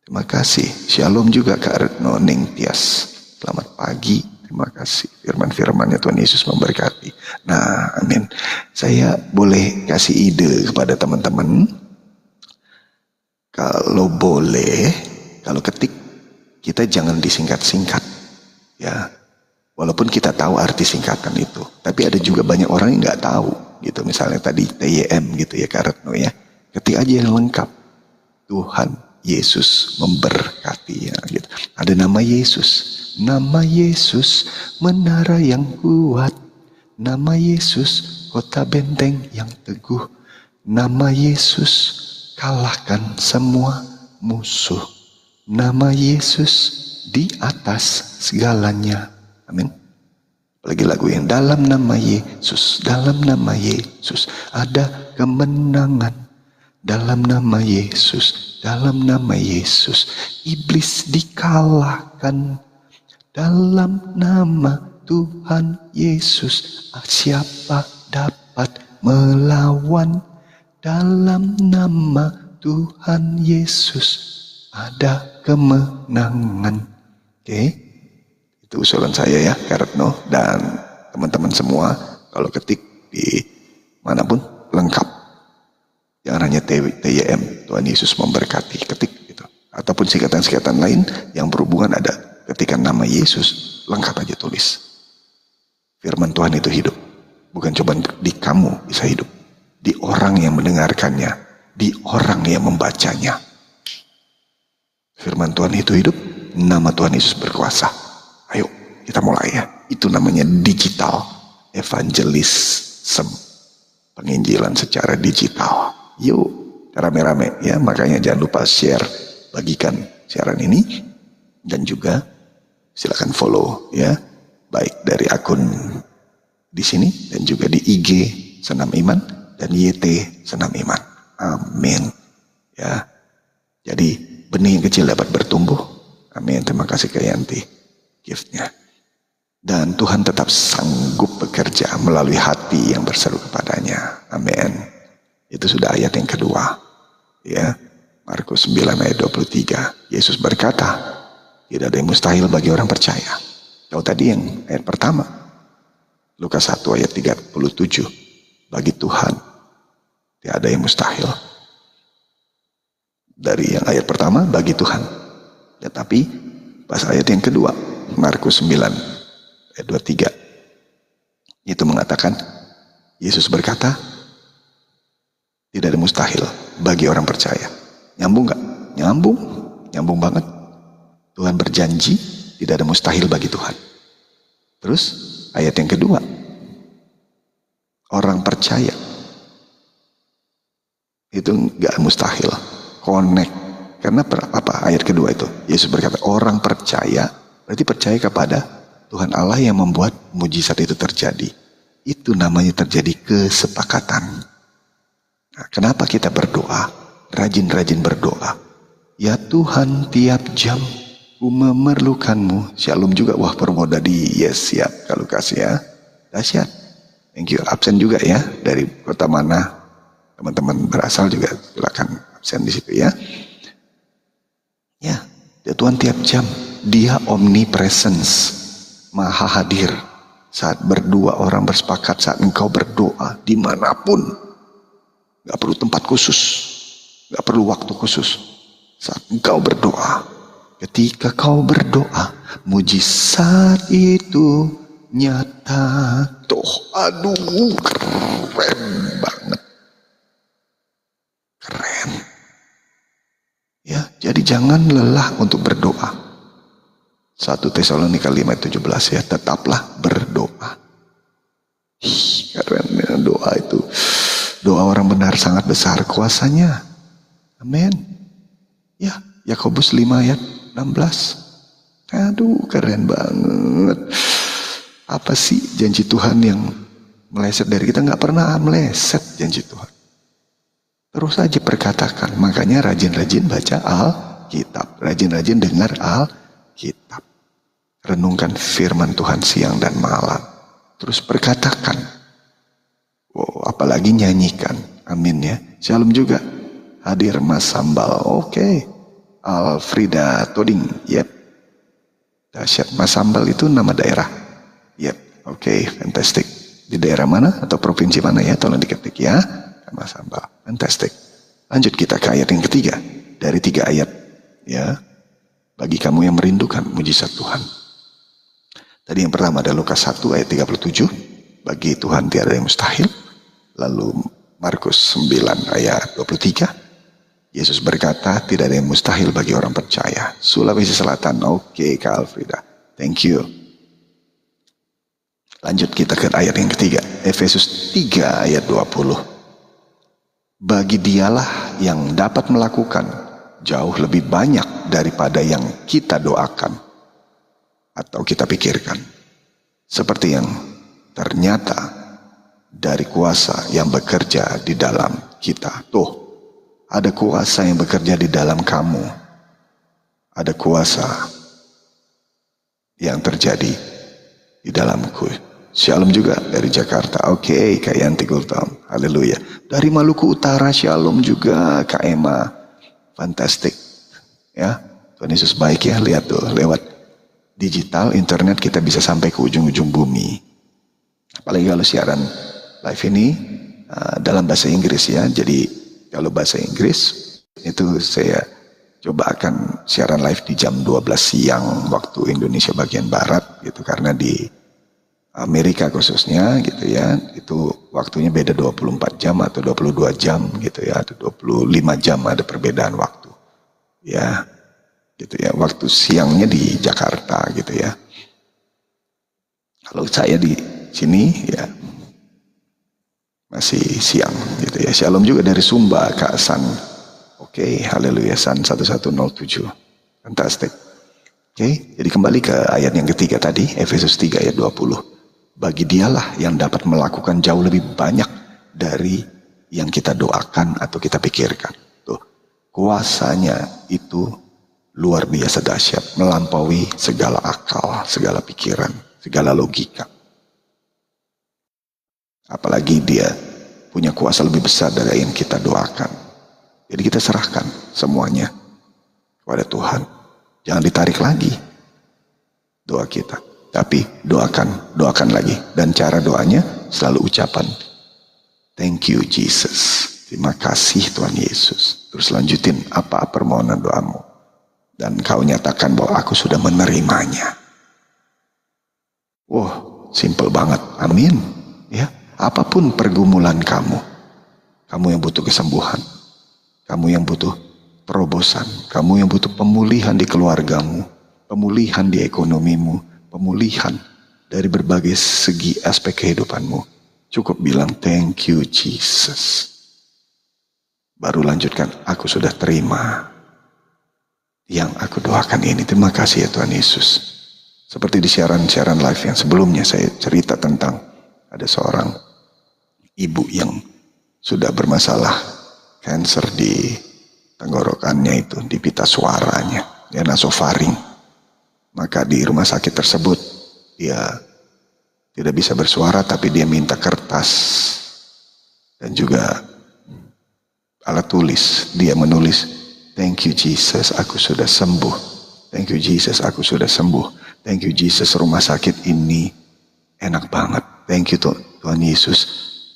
Terima kasih. Shalom juga Kak Retno Ningtyas. Selamat pagi. Terima kasih. Firman-firmannya Tuhan Yesus memberkati. Nah, amin. Saya boleh kasih ide kepada teman-teman. Kalau boleh, kalau ketik, kita jangan disingkat-singkat. Ya, walaupun kita tahu arti singkatan itu. Tapi ada juga banyak orang yang nggak tahu. Gitu, misalnya tadi TYM gitu ya, Kak Retno ya. Ketik aja yang lengkap. Tuhan Yesus memberkati ya, gitu. Ada nama Yesus. Nama Yesus menara yang kuat. Nama Yesus kota benteng yang teguh. Nama Yesus kalahkan semua musuh. Nama Yesus di atas segalanya. Amin. Lagi lagu yang dalam nama Yesus, dalam nama Yesus ada kemenangan. Dalam nama Yesus, dalam nama Yesus, iblis dikalahkan. Dalam nama Tuhan Yesus, siapa dapat melawan? Dalam nama Tuhan Yesus, ada kemenangan. Oke, itu usulan saya ya, Kak Retno dan teman-teman semua. Kalau ketik di manapun lengkap. Jangan hanya TYM, Tuhan Yesus memberkati, ketik gitu. Ataupun singkatan-singkatan lain yang berhubungan ada ketikan nama Yesus, lengkap aja tulis. Firman Tuhan itu hidup. Bukan cuma di kamu bisa hidup. Di orang yang mendengarkannya. Di orang yang membacanya. Firman Tuhan itu hidup. Nama Tuhan Yesus berkuasa. Ayo kita mulai ya. Itu namanya digital evangelism. Penginjilan secara digital. Yuk, rame-rame ya. Makanya jangan lupa share, bagikan siaran ini, dan juga silakan follow ya, baik dari akun di sini dan juga di IG Senam Iman dan YT Senam Iman. Amin. Ya, jadi benih yang kecil dapat bertumbuh. Amin. Terima kasih Kak Yanti giftnya. Dan Tuhan tetap sanggup bekerja melalui hati yang berseru kepadanya. Amin. Itu sudah ayat yang kedua. Ya. Markus 9 ayat 23. Yesus berkata, tidak ada yang mustahil bagi orang percaya. Kalau tadi yang ayat pertama. Lukas 1 ayat 37. Bagi Tuhan tidak ada yang mustahil. Dari yang ayat pertama, bagi Tuhan. Tetapi pas ayat yang kedua, Markus 9 ayat 23. Itu mengatakan, Yesus berkata, tidak ada mustahil bagi orang percaya. Nyambung gak? Nyambung. Nyambung banget. Tuhan berjanji tidak ada mustahil bagi Tuhan. Terus ayat yang kedua. Orang percaya. Itu gak mustahil. Connect. Karena apa? Ayat kedua itu. Yesus berkata orang percaya. Berarti percaya kepada Tuhan Allah yang membuat mujizat itu terjadi. Itu namanya terjadi kesepakatan. Nah, kenapa kita berdoa? Rajin-rajin berdoa. Ya Tuhan, tiap jam ku memerlukanmu. Shalom juga. Wah, Permoda di yes, siap. Kalau kasih ya. Dahsyat. Thank you. Absen juga ya. Dari kota mana teman-teman berasal juga. Silakan absen di situ ya. Ya, Tuhan tiap jam. Dia omnipresence. Maha hadir. Saat berdua orang bersepakat, saat engkau berdoa dimanapun. Gak perlu tempat khusus. Gak perlu waktu khusus. Saat engkau berdoa. Ketika kau berdoa. Mujizat itu nyata. Tuh, aduh, keren banget. Keren. Ya, jadi jangan lelah untuk berdoa. 1 Tesalonika 5:17 ya. Tetaplah berdoa. Keren ya, doa itu. Doa orang benar sangat besar kuasanya. Amin. Ya, Yakobus 5 ayat 16. Aduh, keren banget. Apa sih janji Tuhan yang meleset dari kita? Gak pernah meleset janji Tuhan. Terus aja perkatakan. Makanya rajin-rajin baca Alkitab. Rajin-rajin dengar Alkitab. Renungkan firman Tuhan siang dan malam. Terus perkatakan. Oh, apalagi nyanyikan. Amin ya. Shalom juga. Hadir Mas Sambal. Oke. Alfrida Toding. Yep. Dahsyat. Masambal itu nama daerah. Yep, oke, fantastic. Di daerah mana atau provinsi mana ya? Tolong diketik ya. Masambal, fantastic. Lanjut kita ke ayat yang ketiga. Dari 3 ayat ya. Bagi kamu yang merindukan mujizat Tuhan. Tadi yang pertama ada Lukas 1 ayat 37. Bagi Tuhan tiada yang mustahil. Lalu Markus 9 ayat 23. Yesus berkata tidak ada yang mustahil bagi orang percaya. Sulawesi Selatan, oke Kak Alfrida. Thank you. Lanjut kita ke ayat yang ketiga. Efesus 3 ayat 20. Bagi dialah yang dapat melakukan jauh lebih banyak daripada yang kita doakan atau kita pikirkan. Seperti yang ternyata dari kuasa yang bekerja di dalam kita. Tuh, ada kuasa yang bekerja di dalam kamu. Ada kuasa yang terjadi di dalamku. Shalom juga dari Jakarta. Oke, Kak Yanti Gultom. Haleluya. Dari Maluku Utara, shalom juga Kak Emma. Fantastic. Ya, Tuhan Yesus baik ya. Lihat tuh, lewat digital, internet kita bisa sampai ke ujung-ujung bumi. Apalagi kalau siaran live ini dalam bahasa Inggris ya. Jadi kalau bahasa Inggris itu saya coba akan siaran live di jam 12 siang waktu Indonesia bagian Barat gitu. Karena di Amerika khususnya gitu ya, itu waktunya beda 24 jam atau 22 jam gitu ya, atau 25 jam ada perbedaan waktu. Ya, gitu ya, waktu siangnya di Jakarta gitu ya. Kalau saya di sini ya masih siang gitu ya. Shalom juga dari Sumba, Kak San. Oke, haleluya, San 1107. Fantastic. Oke, jadi kembali ke ayat yang ketiga tadi, Efesus 3 ayat 20. Bagi dialah yang dapat melakukan jauh lebih banyak dari yang kita doakan atau kita pikirkan. Tuh, kuasanya itu luar biasa dahsyat, melampaui segala akal, segala pikiran, segala logika. Apalagi dia punya kuasa lebih besar dari yang kita doakan. Jadi kita serahkan semuanya kepada Tuhan. Jangan ditarik lagi doa kita. Tapi doakan lagi. Dan cara doanya selalu ucapan thank you Jesus. Terima kasih Tuhan Yesus. Terus lanjutin apa permohonan doamu. Dan kau nyatakan bahwa aku sudah menerimanya. Wow, simple banget. Amin. Ya, apapun pergumulan kamu yang butuh kesembuhan, kamu yang butuh terobosan, kamu yang butuh pemulihan di keluargamu, pemulihan di ekonomimu, pemulihan dari berbagai segi aspek kehidupanmu. Cukup bilang thank you Jesus. Baru lanjutkan, aku sudah terima yang aku doakan ini. Terima kasih ya Tuhan Yesus. Seperti di siaran-siaran live yang sebelumnya saya cerita tentang ada seorang ibu yang sudah bermasalah kanker di tenggorokannya itu, di pita suaranya, ya, nasofaring. Maka di rumah sakit tersebut dia tidak bisa bersuara, tapi dia minta kertas dan juga alat tulis. Dia menulis, thank you Jesus, aku sudah sembuh. Thank you Jesus, aku sudah sembuh. Thank you Jesus, rumah sakit ini enak banget. Thank you Tuhan Yesus,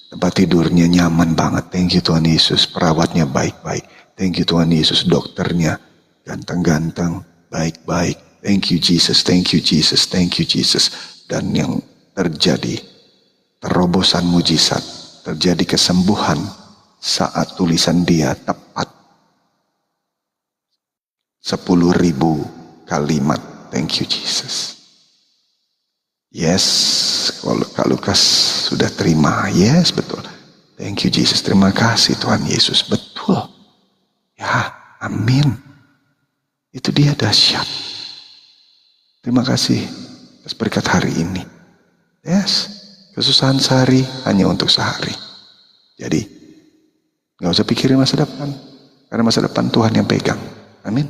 tempat tidurnya nyaman banget. Thank you Tuhan Yesus, perawatnya baik-baik. Thank you Tuhan Yesus, dokternya ganteng-ganteng, baik-baik. Thank you Jesus, thank you Jesus, thank you Jesus. Dan yang terjadi, terobosan mujizat, terjadi kesembuhan saat tulisan dia tepat 10.000 kalimat. Thank you Jesus. Yes, kalau Kak Lukas sudah terima. Yes, betul. Thank you Jesus, terima kasih Tuhan Yesus. Betul. Ya, amin. Itu dia dahsyat. Terima kasih atas berkat hari ini. Yes, kesusahan sehari hanya untuk sehari. Jadi, gak usah pikirin masa depan. Karena masa depan Tuhan yang pegang. Amin.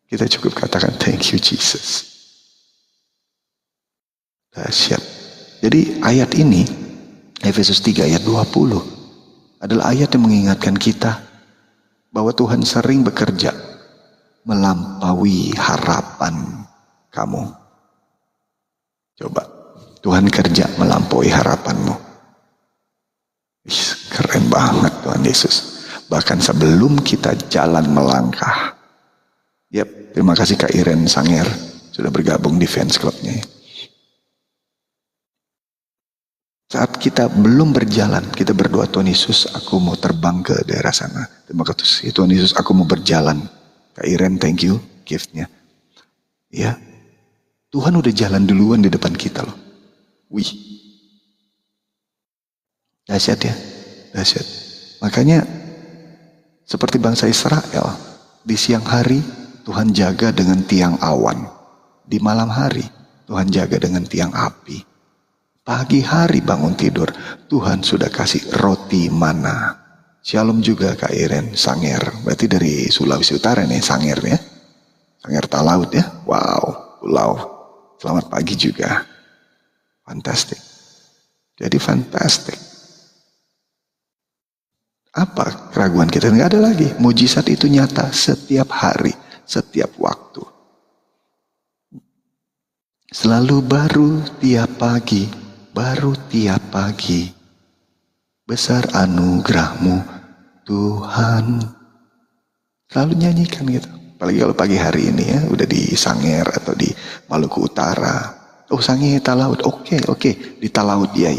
Kita cukup katakan thank you Jesus. Dahsyat. Jadi ayat ini, Efesus 3 ayat 20, adalah ayat yang mengingatkan kita bahwa Tuhan sering bekerja melampaui harapan kamu. Coba, Tuhan kerja melampaui harapanmu. Keren banget Tuhan Yesus. Bahkan sebelum kita jalan melangkah. Yap, terima kasih Kak Iren Sanger sudah bergabung di fans clubnya. Saat kita belum berjalan, kita berdoa, Tuhan Yesus, aku mau terbang ke daerah sana. Terima kasih Tuhan Yesus, aku mau berjalan. Kak Iren, thank you giftnya. Ya, Tuhan udah jalan duluan di depan kita loh. Wih, dahsyat ya, dahsyat. Makanya seperti bangsa Israel, di siang hari Tuhan jaga dengan tiang awan. Di malam hari Tuhan jaga dengan tiang api. Pagi hari bangun tidur, Tuhan sudah kasih roti mana. Shalom juga Kak Iren Sanger. Berarti dari Sulawesi Utara nih Sanger ya. Sanger Talaut ya. Wow, pulau. Selamat pagi juga. Fantastik. Jadi fantastik. Apa keraguan kita? Nggak ada lagi. Mujizat itu nyata setiap hari, setiap waktu. Selalu baru tiap pagi. Baru tiap pagi, besar anugerahmu Tuhan. Selalu nyanyikan gitu. Apalagi kalau pagi hari ini ya, udah di Sanger atau di Maluku Utara. Oh Sanger Talaut, oke. Di Talaut, ya.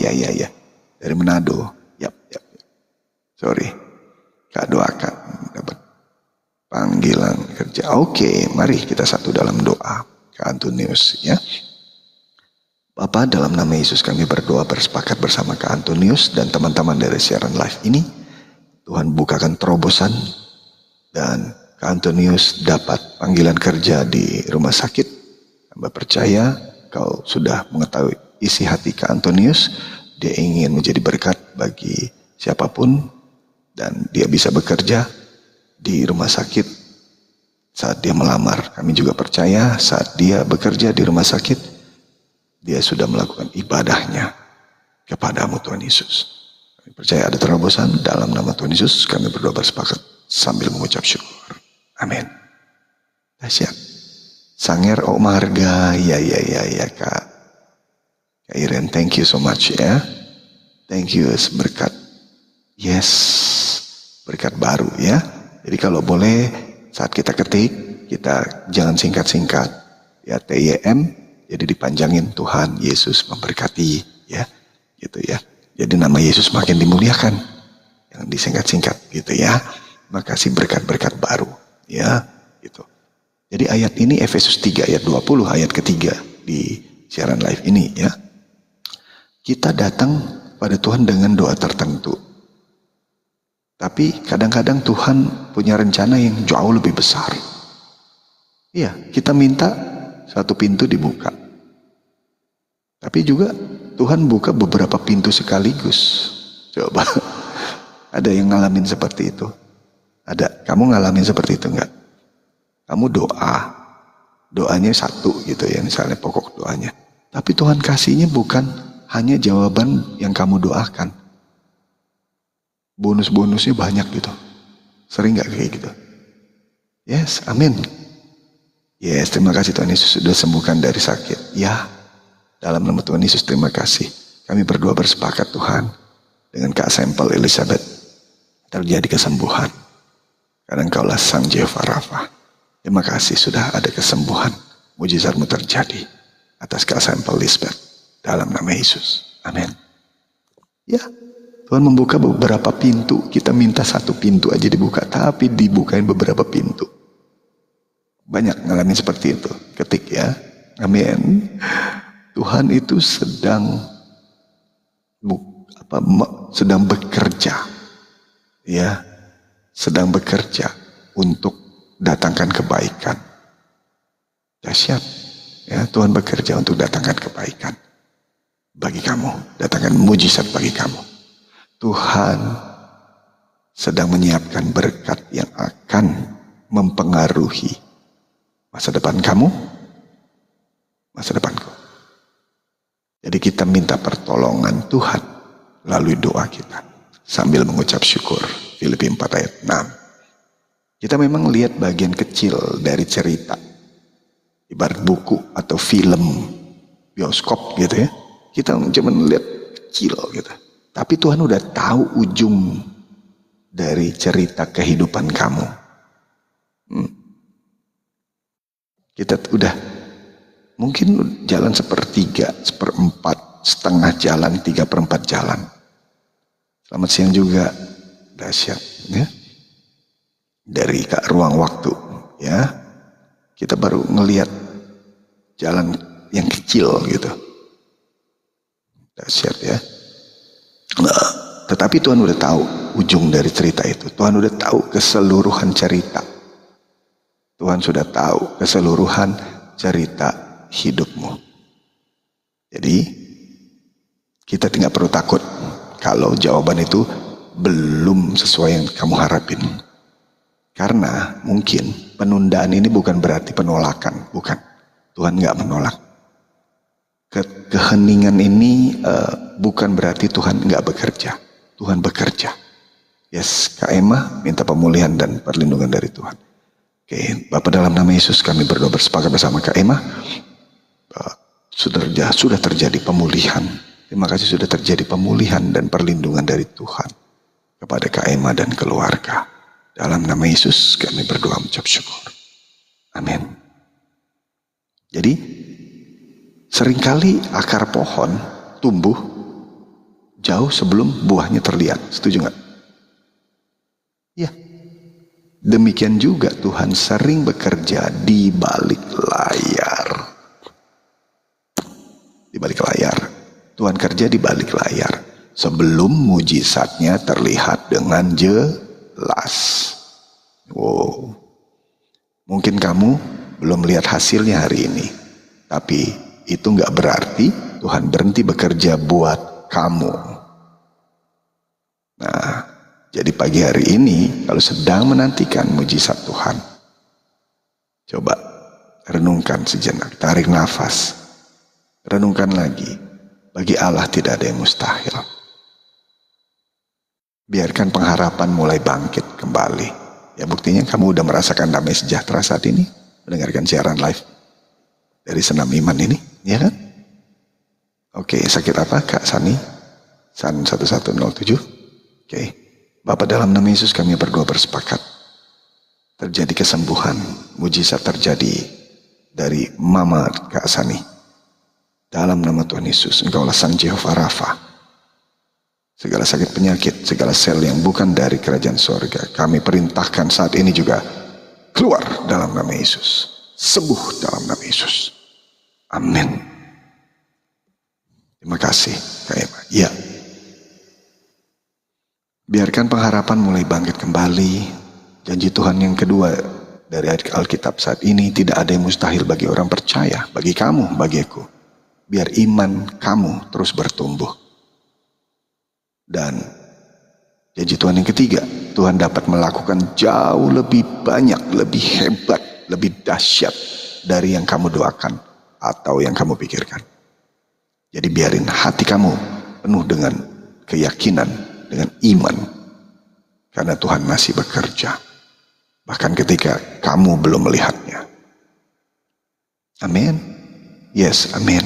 Dari Manado, yap. Sorry, Kak doakan dapat panggilan kerja. Oke, mari kita satu dalam doa. Kak Antonius ya. Bapak, dalam nama Yesus kami berdoa bersepakat bersama Kak Antonius dan teman-teman dari siaran live ini. Tuhan bukakan terobosan dan Kak Antonius dapat panggilan kerja di rumah sakit. Hamba percaya kau sudah mengetahui isi hati Kak Antonius. Dia ingin menjadi berkat bagi siapapun dan dia bisa bekerja di rumah sakit saat dia melamar. Kami juga percaya saat dia bekerja di rumah sakit, dia sudah melakukan ibadahnya kepadamu Tuhan Yesus. Kami percaya ada terobosan dalam nama Tuhan Yesus. Kami berdoa bersepakat sambil mengucap syukur. Amin. Dahsyat. Sanger Marga, ya Kak. Kak Iren, thank you so much ya. Thank you, berkat. Yes, berkat baru ya. Jadi kalau boleh saat kita ketik, kita jangan singkat-singkat. Ya, TYM. Jadi dipanjangin, Tuhan Yesus memberkati ya, gitu ya. Jadi nama Yesus makin dimuliakan, yang disingkat-singkat gitu ya. Makasih berkat-berkat baru ya, gitu. Jadi ayat ini Efesus 3 ayat 20 ayat ketiga di siaran live ini ya. Kita datang pada Tuhan dengan doa tertentu. Tapi kadang-kadang Tuhan punya rencana yang jauh lebih besar. Iya, kita minta satu pintu dibuka. Tapi juga Tuhan buka beberapa pintu sekaligus. Coba. Ada yang ngalamin seperti itu? Ada. Kamu ngalamin seperti itu enggak? Kamu doanya satu gitu ya, misalnya pokok doanya. Tapi Tuhan kasihnya bukan hanya jawaban yang kamu doakan. Bonus-bonusnya banyak gitu. Sering enggak kayak gitu? Yes, amin. Yes, terima kasih Tuhan Yesus sudah sembuhkan dari sakit. Ya, dalam nama Tuhan Yesus terima kasih. Kami berdua bersepakat Tuhan. Dengan Kak Sampel Elizabeth terjadi kesembuhan. Karena Engkaulah Sang Jehovah Rafa. Terima kasih sudah ada kesembuhan. Mujizatmu terjadi atas Kak Sampel Elizabeth. Dalam nama Yesus. Amin. Ya, Tuhan membuka beberapa pintu. Kita minta satu pintu aja dibuka. Tapi dibukain beberapa pintu. Banyak ngalamin seperti itu. Ketik ya. Amin. Tuhan itu sedang bekerja. Ya. Sedang bekerja untuk datangkan kebaikan. Dahsyat. Ya, Tuhan bekerja untuk datangkan kebaikan bagi kamu. Datangkan mujizat bagi kamu. Tuhan sedang menyiapkan berkat yang akan mempengaruhi masa depan kamu, masa depanku. Jadi kita minta pertolongan Tuhan melalui doa kita sambil mengucap syukur. Filipi 4 ayat 6. Kita memang lihat bagian kecil dari cerita. ibarat buku atau film bioskop gitu ya. Kita cuma lihat kecil gitu. Tapi Tuhan udah tahu ujung dari cerita kehidupan kamu. Kita udah mungkin jalan sepertiga, seperempat, setengah jalan, 3/4 jalan. Selamat siang juga, dahsyat ya. Dari ruang waktu ya, kita baru ngelihat jalan yang kecil gitu. Dahsyat ya. Nah, tetapi Tuhan udah tahu ujung dari cerita itu. Tuhan udah tahu keseluruhan cerita. Tuhan sudah tahu keseluruhan cerita hidupmu. Jadi kita tidak perlu takut kalau jawaban itu belum sesuai yang kamu harapin. Karena mungkin penundaan ini bukan berarti penolakan, bukan. Tuhan nggak menolak. Keheningan ini bukan berarti Tuhan nggak bekerja. Tuhan bekerja. Yes, Kak Emma minta pemulihan dan perlindungan dari Tuhan. Oke, Bapak dalam nama Yesus kami berdoa bersepakat bersama Kak Emma. Sudah terjadi pemulihan. Terima kasih sudah terjadi pemulihan dan perlindungan dari Tuhan kepada Kak Emma dan keluarga. Dalam nama Yesus kami berdoa mengucap syukur. Amin. Jadi seringkali akar pohon tumbuh jauh sebelum buahnya terlihat. Setuju nggak? Ya. Demikian juga Tuhan sering bekerja di balik layar. Di balik layar. Tuhan kerja di balik layar sebelum mujizatnya terlihat dengan jelas. Wow. Mungkin kamu belum lihat hasilnya hari ini, tapi itu nggak berarti Tuhan berhenti bekerja buat kamu. Nah, jadi pagi hari ini kalau sedang menantikan mujizat Tuhan, coba renungkan sejenak, tarik nafas, renungkan lagi. Bagi Allah tidak ada yang mustahil. Biarkan pengharapan mulai bangkit kembali. Ya buktinya kamu udah merasakan damai sejahtera saat ini, mendengarkan siaran live dari Senam Iman ini, ya kan? Oke, sakit apa Kak Sani? San 1107. Oke, Bapak dalam nama Yesus kami berdoa bersepakat. Terjadi kesembuhan, mujizat terjadi dari Mama Kak Sani. Dalam nama Tuhan Yesus, Engkaulah Sang Jehovah Rafa. Segala sakit penyakit, segala sel yang bukan dari kerajaan sorga, kami perintahkan saat ini juga keluar dalam nama Yesus. Sembuh dalam nama Yesus. Amin. Terima kasih Kak Ema. Ya. Biarkan pengharapan mulai bangkit kembali. Janji Tuhan yang kedua dari Alkitab saat ini, tidak ada yang mustahil bagi orang percaya, bagi kamu, bagi aku. Biar iman kamu terus bertumbuh. Dan janji Tuhan yang ketiga, Tuhan dapat melakukan jauh lebih banyak, lebih hebat, lebih dahsyat dari yang kamu doakan atau yang kamu pikirkan. Jadi biarin hati kamu penuh dengan keyakinan, dengan iman. Karena Tuhan masih bekerja. Bahkan ketika kamu belum melihatnya. Amin. Yes, amin.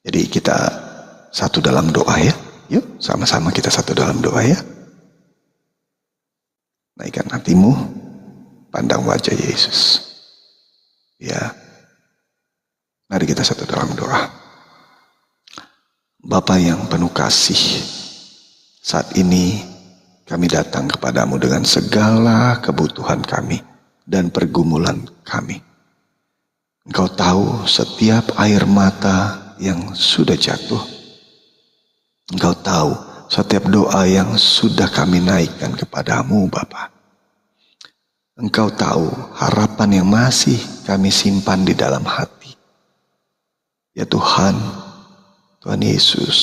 Jadi kita satu dalam doa ya. Yuk sama-sama kita satu dalam doa ya. Naikkan hatimu, pandang wajah Yesus. Ya. Mari kita satu dalam doa. Bapa yang penuh kasih, saat ini kami datang kepadamu dengan segala kebutuhan kami dan pergumulan kami. Engkau tahu setiap air mata yang sudah jatuh. Engkau tahu setiap doa yang sudah kami naikkan kepadamu Bapa. Engkau tahu harapan yang masih kami simpan di dalam hati. Ya Tuhan, Tuhan Yesus,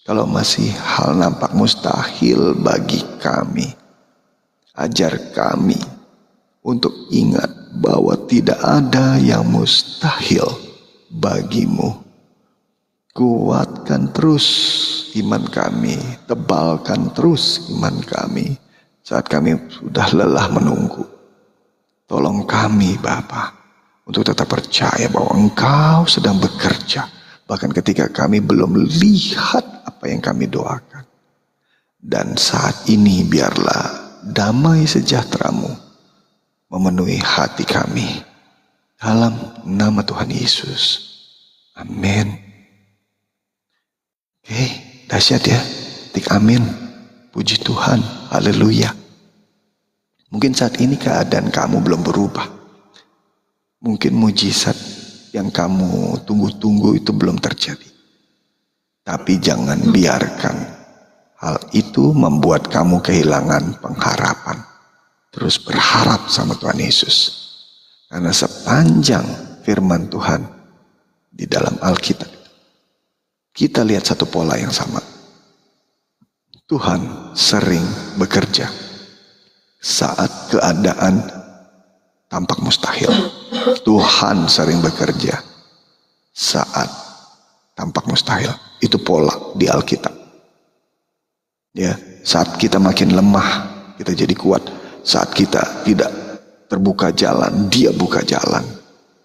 kalau masih hal nampak mustahil bagi kami, ajar kami untuk ingat bahwa tidak ada yang mustahil bagimu. Kuatkan terus iman kami, tebalkan terus iman kami saat kami sudah lelah menunggu. Tolong kami Bapa untuk tetap percaya bahwa Engkau sedang bekerja, bahkan ketika kami belum lihat apa yang kami doakan. Dan saat ini biarlah damai sejahtera-Mu memenuhi hati kami. Dalam nama Tuhan Yesus. Amin. Oke, dahsyat ya. Tik amin. Puji Tuhan. Haleluya. Mungkin saat ini keadaan kamu belum berubah. Mungkin mujizat yang kamu tunggu-tunggu itu belum terjadi. Tapi jangan biarkan hal itu membuat kamu kehilangan pengharapan. Terus berharap sama Tuhan Yesus. Karena sepanjang firman Tuhan di dalam Alkitab, kita lihat satu pola yang sama. Tuhan sering bekerja saat keadaan tampak mustahil. Tuhan sering bekerja saat tampak mustahil. Itu pola di Alkitab. Ya, saat kita makin lemah, kita jadi kuat. Saat kita tidak terbuka jalan, dia buka jalan.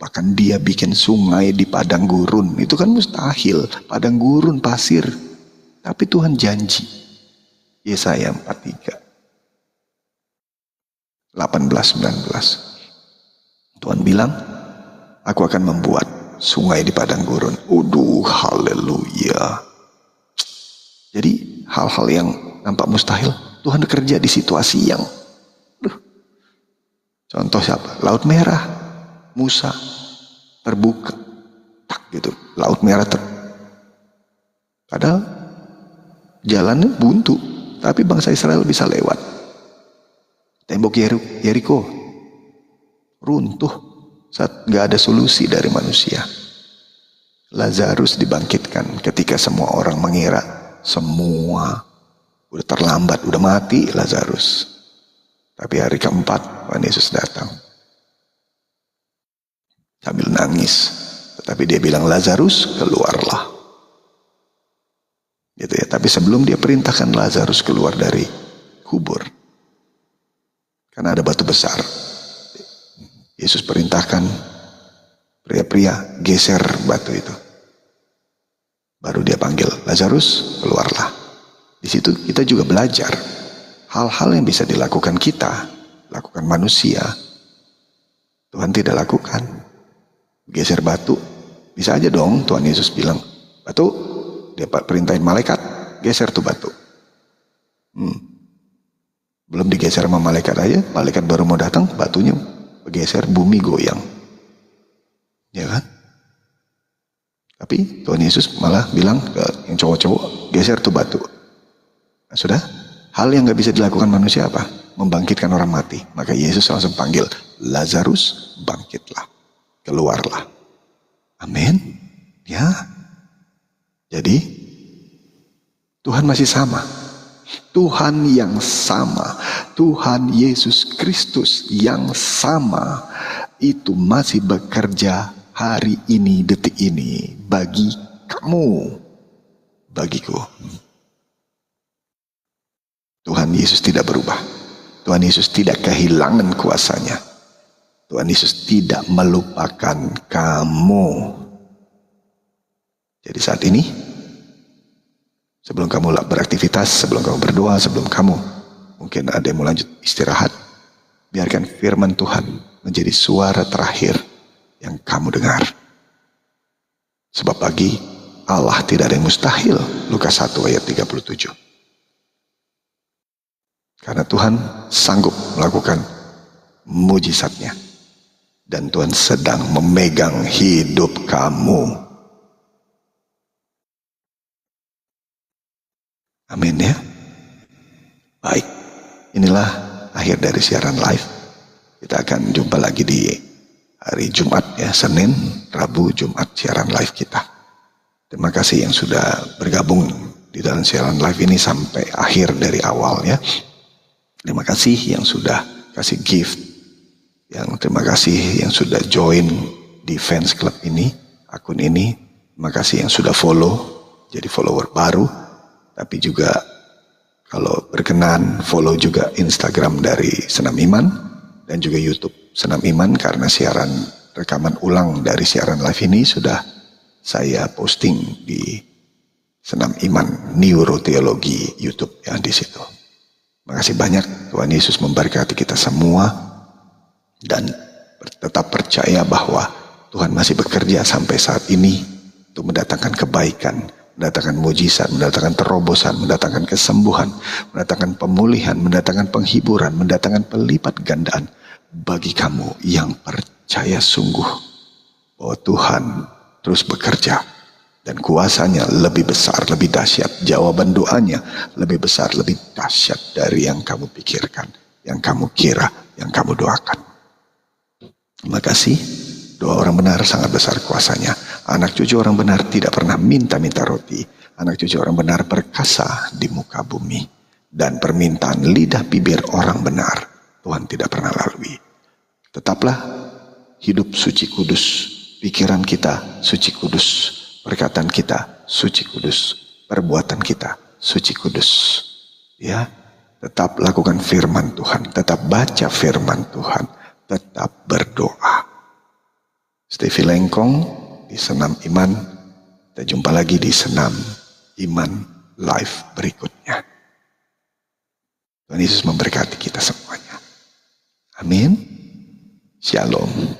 Bahkan dia bikin sungai di padang gurun. Itu kan mustahil, padang gurun, pasir. Tapi Tuhan janji. Yesaya 43 18-19. Tuhan bilang, aku akan membuat sungai di padang gurun. Haleluya. Jadi hal-hal yang nampak mustahil, Tuhan bekerja di situasi yang contoh siapa? Laut Merah, Musa terbuka, tak gitu. Laut Merah padahal jalannya buntu, tapi bangsa Israel bisa lewat. Tembok Yeriko runtuh saat nggak ada solusi dari manusia. Lazarus dibangkitkan ketika semua orang mengira semua udah terlambat, udah mati Lazarus. Tapi hari keempat Tuhan Yesus datang sambil nangis, tetapi dia bilang, Lazarus keluarlah, gitu ya. Tapi sebelum dia perintahkan Lazarus keluar dari kubur, karena ada batu besar, Yesus perintahkan pria-pria geser batu itu. Baru dia panggil, Lazarus keluarlah. Di situ kita juga belajar hal-hal yang bisa dilakukan kita, lakukan manusia, Tuhan tidak lakukan. Geser batu, bisa aja dong Tuhan Yesus bilang, batu, dia perintahin malaikat, geser tuh batu. Belum digeser sama malaikat aja, malaikat baru mau datang, batunya bergeser, bumi goyang. Ya kan? Tapi Tuhan Yesus malah bilang ke yang cowok-cowok, geser tuh batu. Nah, sudah? Hal yang gak bisa dilakukan manusia apa? Membangkitkan orang mati. Maka Yesus langsung panggil, Lazarus bangkitlah, keluarlah. Amin. Ya. Jadi Tuhan masih sama. Tuhan yang sama, Tuhan Yesus Kristus yang sama, itu masih bekerja hari ini, detik ini, bagi kamu, bagiku. Tuhan Yesus tidak berubah. Tuhan Yesus tidak kehilangan kuasanya. Tuhan Yesus tidak melupakan kamu. Jadi saat ini, sebelum kamu beraktivitas, sebelum kamu berdoa, sebelum kamu mungkin ada yang mau lanjut istirahat, biarkan firman Tuhan menjadi suara terakhir yang kamu dengar. Sebab bagi Allah tidak ada yang mustahil. Lukas 1 ayat 37. Karena Tuhan sanggup melakukan mujizatnya. Dan Tuhan sedang memegang hidup kamu. Amin ya. Baik, inilah akhir dari siaran live. Kita akan jumpa lagi di hari Jumat ya, Senin, Rabu, Jumat siaran live kita. Terima kasih yang sudah bergabung di dalam siaran live ini sampai akhir dari awal ya. Terima kasih yang sudah kasih gift, terima kasih yang sudah join di fans club ini, akun ini. Terima kasih yang sudah follow, jadi follower baru. Tapi juga kalau berkenan follow juga Instagram dari Senam Iman dan juga YouTube Senam Iman, karena siaran rekaman ulang dari siaran live ini sudah saya posting di Senam Iman Neuroteologi YouTube ya di situ. Makasih banyak, Tuhan Yesus memberkati kita semua dan tetap percaya bahwa Tuhan masih bekerja sampai saat ini untuk mendatangkan kebaikan, mendatangkan mujizat, mendatangkan terobosan, mendatangkan kesembuhan, mendatangkan pemulihan, mendatangkan penghiburan, mendatangkan pelipat gandaan bagi kamu yang percaya sungguh bahwa Tuhan terus bekerja. Dan kuasanya lebih besar, lebih dahsyat. Jawaban doanya lebih besar, lebih dahsyat dari yang kamu pikirkan, yang kamu kira, yang kamu doakan. Terima kasih. Doa orang benar sangat besar kuasanya. Anak cucu orang benar tidak pernah minta-minta roti. Anak cucu orang benar perkasa di muka bumi. Dan permintaan lidah bibir orang benar Tuhan tidak pernah lalui. Tetaplah hidup suci kudus. Pikiran kita suci kudus. Perkataan kita suci kudus, perbuatan kita suci kudus. Ya, tetap lakukan firman Tuhan, tetap baca firman Tuhan, tetap berdoa. Stevie Lengkong di Senam Iman. Kita jumpa lagi di Senam Iman live berikutnya. Tuhan Yesus memberkati kita semuanya. Amin. Shalom.